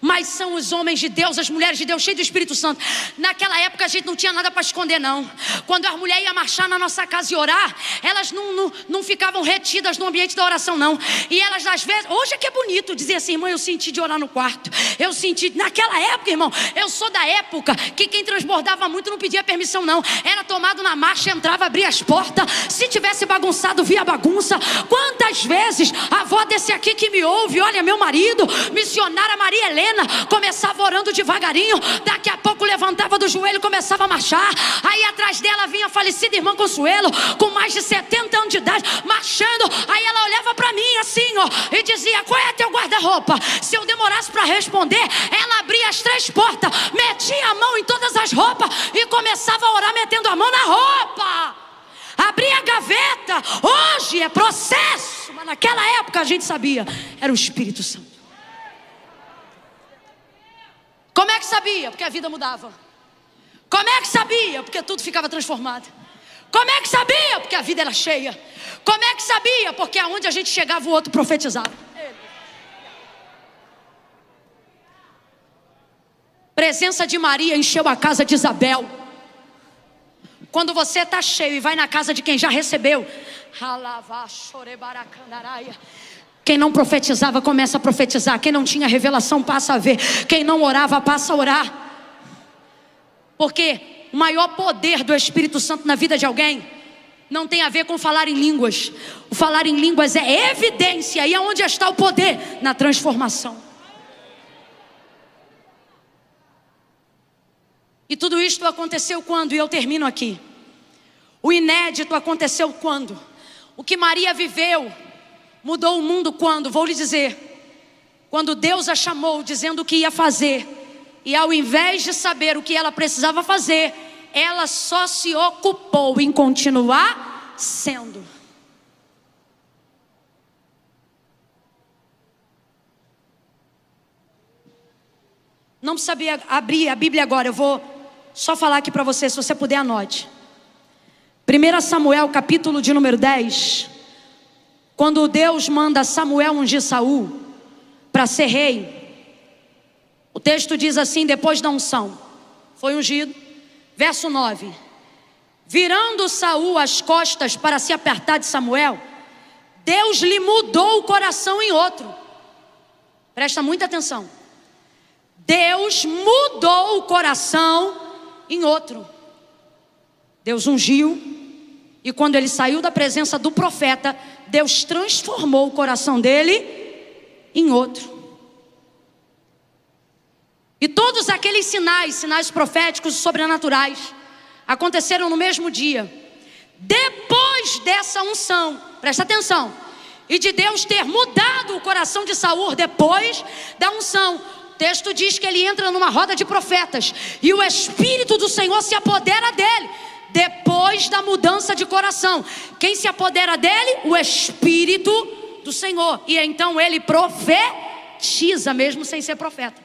Mas são os homens de Deus, as mulheres de Deus, cheios do Espírito Santo. Naquela época a gente não tinha nada para esconder, não. Quando as mulheres iam marchar na nossa casa e orar, elas não ficavam retidas no ambiente da oração, não. E elas às vezes, hoje é que é bonito dizer assim: irmão, eu senti de orar no quarto. Eu senti, naquela época, irmão, eu sou da época que quem transbordava muito não pedia permissão, não. Era tomado na marcha, entrava, abria as portas. Se tivesse bagunçado, via bagunça. Quantas vezes a avó desse aqui que me ouve, olha, meu marido, missionária Maria Helena, começava orando devagarinho, daqui a pouco levantava do joelho e começava a marchar. Aí atrás dela vinha a falecida irmã Consuelo, com mais de 70 anos de idade, marchando. Aí ela olhava para mim assim, ó, e dizia: qual é teu guarda-roupa? Se eu demorasse para responder, ela abria as 3 portas, metia a mão em todas as roupas e começava a orar metendo a mão na roupa. Abria a gaveta. Hoje é processo, mas naquela época a gente sabia, era o Espírito Santo. Como é que sabia? Porque a vida mudava. Como é que sabia? Porque tudo ficava transformado. Como é que sabia? Porque a vida era cheia. Como é que sabia? Porque aonde a gente chegava o outro profetizava. Presença de Maria encheu a casa de Isabel. Quando você está cheio e vai na casa de quem já recebeu, quem não profetizava começa a profetizar. Quem não tinha revelação passa a ver. Quem não orava passa a orar. Porque o maior poder do Espírito Santo na vida de alguém não tem a ver com falar em línguas. O falar em línguas é evidência. E aonde está o poder? Na transformação. E tudo isto aconteceu quando? E eu termino aqui. O inédito aconteceu quando? O que Maria viveu mudou o mundo quando? Vou lhe dizer. Quando Deus a chamou dizendo o que ia fazer. E ao invés de saber o que ela precisava fazer, ela só se ocupou em continuar sendo. Não precisa abrir a Bíblia agora, eu vou só falar aqui para você, se você puder anote. 1 Samuel capítulo de número 10. Quando Deus manda Samuel ungir Saul para ser rei, o texto diz assim, depois da unção, foi ungido, verso 9: virando Saul as costas para se apertar de Samuel, Deus lhe mudou o coração em outro. Presta muita atenção. Deus mudou o coração em outro. Deus ungiu, e quando ele saiu da presença do profeta, Deus transformou o coração dele em outro. E todos aqueles sinais proféticos e sobrenaturais, aconteceram no mesmo dia. Depois dessa unção, presta atenção, e de Deus ter mudado o coração de Saul depois da unção, o texto diz que ele entra numa roda de profetas, e o Espírito do Senhor se apodera dele. Depois da mudança de coração, quem se apodera dele? O Espírito do Senhor. E então ele profetiza, mesmo sem ser profeta.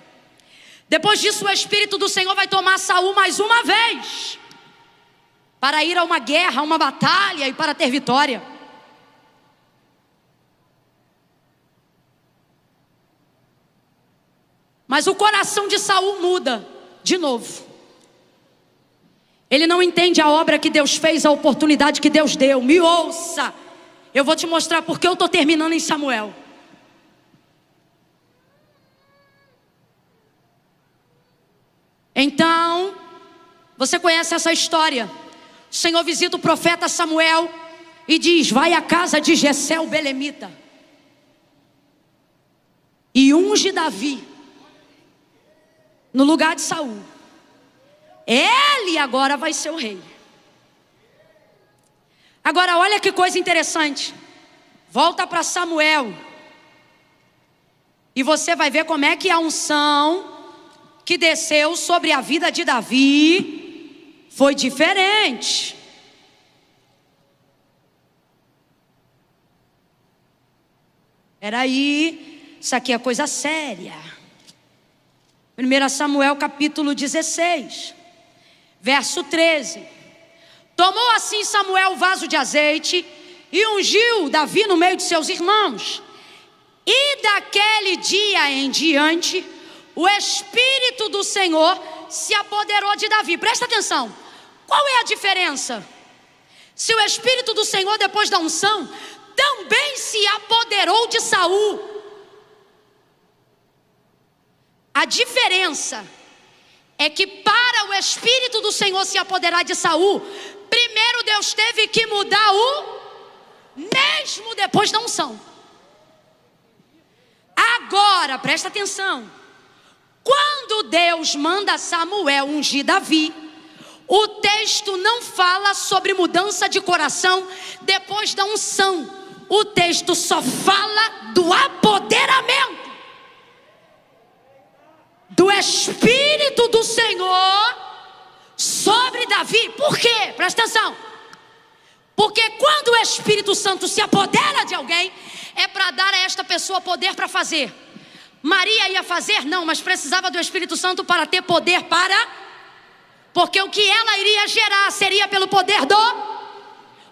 Depois disso, o Espírito do Senhor vai tomar Saul mais uma vez, para ir a uma guerra, a uma batalha e para ter vitória. Mas o coração de Saul muda de novo. Ele não entende a obra que Deus fez, a oportunidade que Deus deu. Me ouça, eu vou te mostrar porque eu estou terminando em Samuel. Então, você conhece essa história. O Senhor visita o profeta Samuel e diz: vai à casa de Jessé o belemita e unge Davi no lugar de Saul. Ele agora vai ser o rei. Agora olha que coisa interessante. Volta para Samuel e você vai ver como é que a unção que desceu sobre a vida de Davi foi diferente. Peraí, isso aqui é coisa séria. 1 Samuel capítulo 16, verso 13. Tomou assim Samuel o vaso de azeite e ungiu Davi no meio de seus irmãos. E daquele dia em diante, o Espírito do Senhor se apoderou de Davi. Presta atenção, qual é a diferença? Se o Espírito do Senhor, depois da unção, também se apoderou de Saul, a diferença é que para o Espírito do Senhor se apoderar de Saul, primeiro Deus teve que mudar o mesmo depois da unção. Agora, presta atenção, quando Deus manda Samuel ungir Davi, o texto não fala sobre mudança de coração depois da unção. O texto só fala do apoderamento do Espírito do Senhor sobre Davi. Por quê? Presta atenção. Porque quando o Espírito Santo se apodera de alguém, é para dar a esta pessoa poder para fazer. Maria ia fazer? Não, mas precisava do Espírito Santo para ter poder para... Porque o que ela iria gerar seria pelo poder do...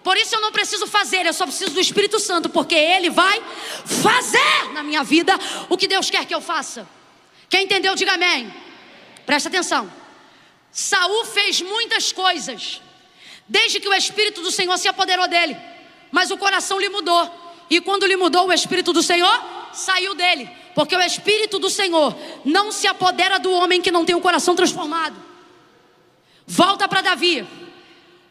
Por isso eu não preciso fazer, eu só preciso do Espírito Santo, porque Ele vai fazer na minha vida o que Deus quer que eu faça. Quem entendeu, diga amém. Presta atenção. Saul fez muitas coisas desde que o Espírito do Senhor se apoderou dele, mas o coração lhe mudou. E quando lhe mudou, o Espírito do Senhor saiu dele, porque o Espírito do Senhor não se apodera do homem que não tem o coração transformado. Volta para Davi.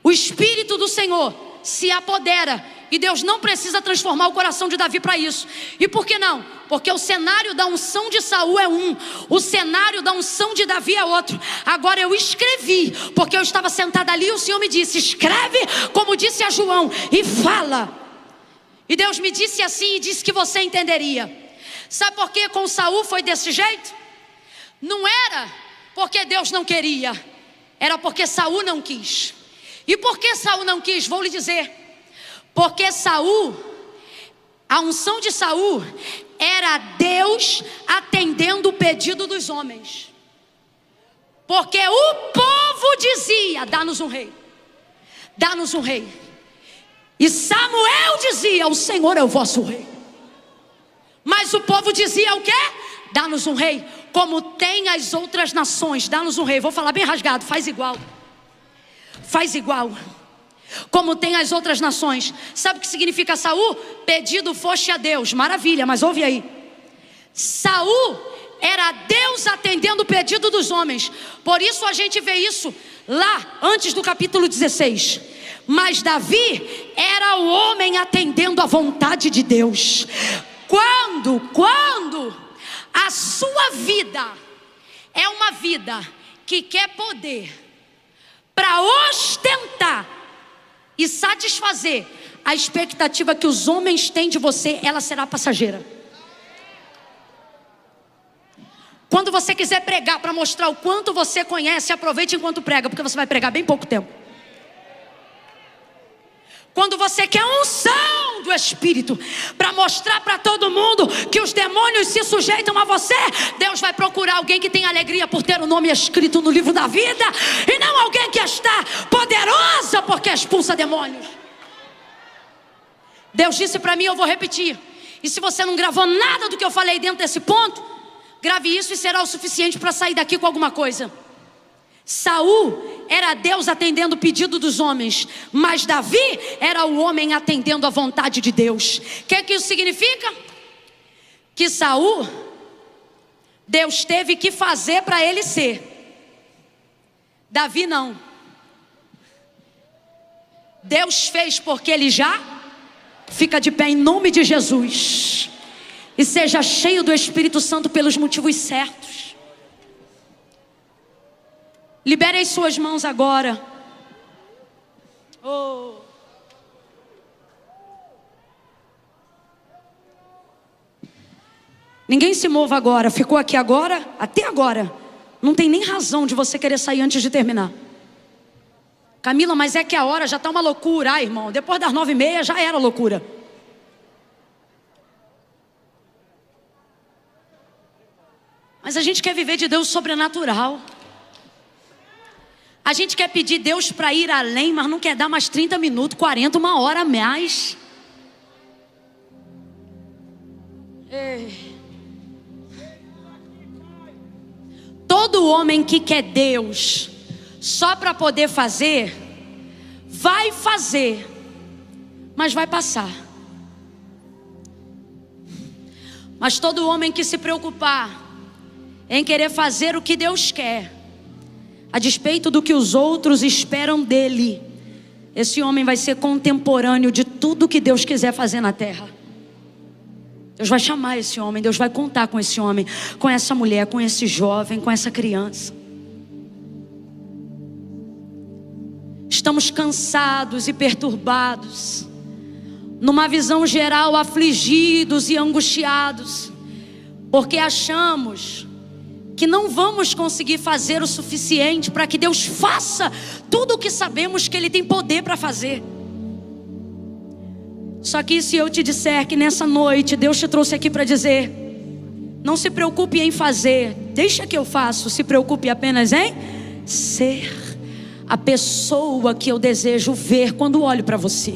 O Espírito do Senhor se apodera. E Deus não precisa transformar o coração de Davi para isso. E por que não? Porque o cenário da unção de Saul é um, o cenário da unção de Davi é outro. Agora eu escrevi, porque eu estava sentada ali e o Senhor me disse: escreve como disse a João e fala. E Deus me disse assim e disse que você entenderia. Sabe por que com Saul foi desse jeito? Não era porque Deus não queria, era porque Saul não quis. E por que Saul não quis? Vou lhe dizer. Porque Saul, a unção de Saul era Deus atendendo o pedido dos homens. Porque o povo dizia: dá-nos um rei, dá-nos um rei. E Samuel dizia: o Senhor é o vosso rei. Mas o povo dizia o quê? Dá-nos um rei, como tem as outras nações. Dá-nos um rei. Vou falar bem rasgado, faz igual. Faz igual. Como tem as outras nações. Sabe o que significa Saul? Pedido foste a Deus. Maravilha, mas ouve aí. Saul era Deus atendendo o pedido dos homens. Por isso a gente vê isso lá antes do capítulo 16. Mas Davi era o homem atendendo a vontade de Deus. Quando a sua vida é uma vida que quer poder para ostentar e satisfazer a expectativa que os homens têm de você, ela será passageira. Quando você quiser pregar para mostrar o quanto você conhece, aproveite enquanto prega, porque você vai pregar bem pouco tempo. Quando você quer unção do Espírito para mostrar para todo mundo que os demônios se sujeitam a você, Deus vai procurar alguém que tem alegria por ter o nome escrito no livro da vida, e não alguém que está poderosa porque expulsa demônios. Deus disse para mim, eu vou repetir, e se você não gravou nada do que eu falei dentro desse ponto, grave isso e será o suficiente para sair daqui com alguma coisa. Saul era Deus atendendo o pedido dos homens, mas Davi era o homem atendendo a vontade de Deus. O que isso significa? Que Saul, Deus teve que fazer para ele ser. Davi não. Deus fez porque ele já fica de pé em nome de Jesus. E seja cheio do Espírito Santo pelos motivos certos. Libere as suas mãos agora. Oh. Ninguém se mova agora. Ficou aqui agora, até agora. Não tem nem razão de você querer sair antes de terminar. Camila, mas é que a hora já está uma loucura. Ai, irmão, depois das 9h30 já era loucura. Mas a gente quer viver de Deus sobrenatural. A gente quer pedir Deus para ir além, mas não quer dar mais 30 minutos, 40, 1 hora a mais. Todo homem que quer Deus só para poder fazer, vai fazer, mas vai passar. Mas todo homem que se preocupar em querer fazer o que Deus quer, a despeito do que os outros esperam dele, esse homem vai ser contemporâneo de tudo que Deus quiser fazer na terra. Deus vai chamar esse homem, Deus vai contar com esse homem, com essa mulher, com esse jovem, com essa criança. Estamos cansados e perturbados, numa visão geral afligidos e angustiados, porque achamos que não vamos conseguir fazer o suficiente para que Deus faça tudo o que sabemos que Ele tem poder para fazer. Só que se eu te disser que nessa noite Deus te trouxe aqui para dizer: não se preocupe em fazer, deixa que eu faço, se preocupe apenas em ser a pessoa que eu desejo ver quando olho para você.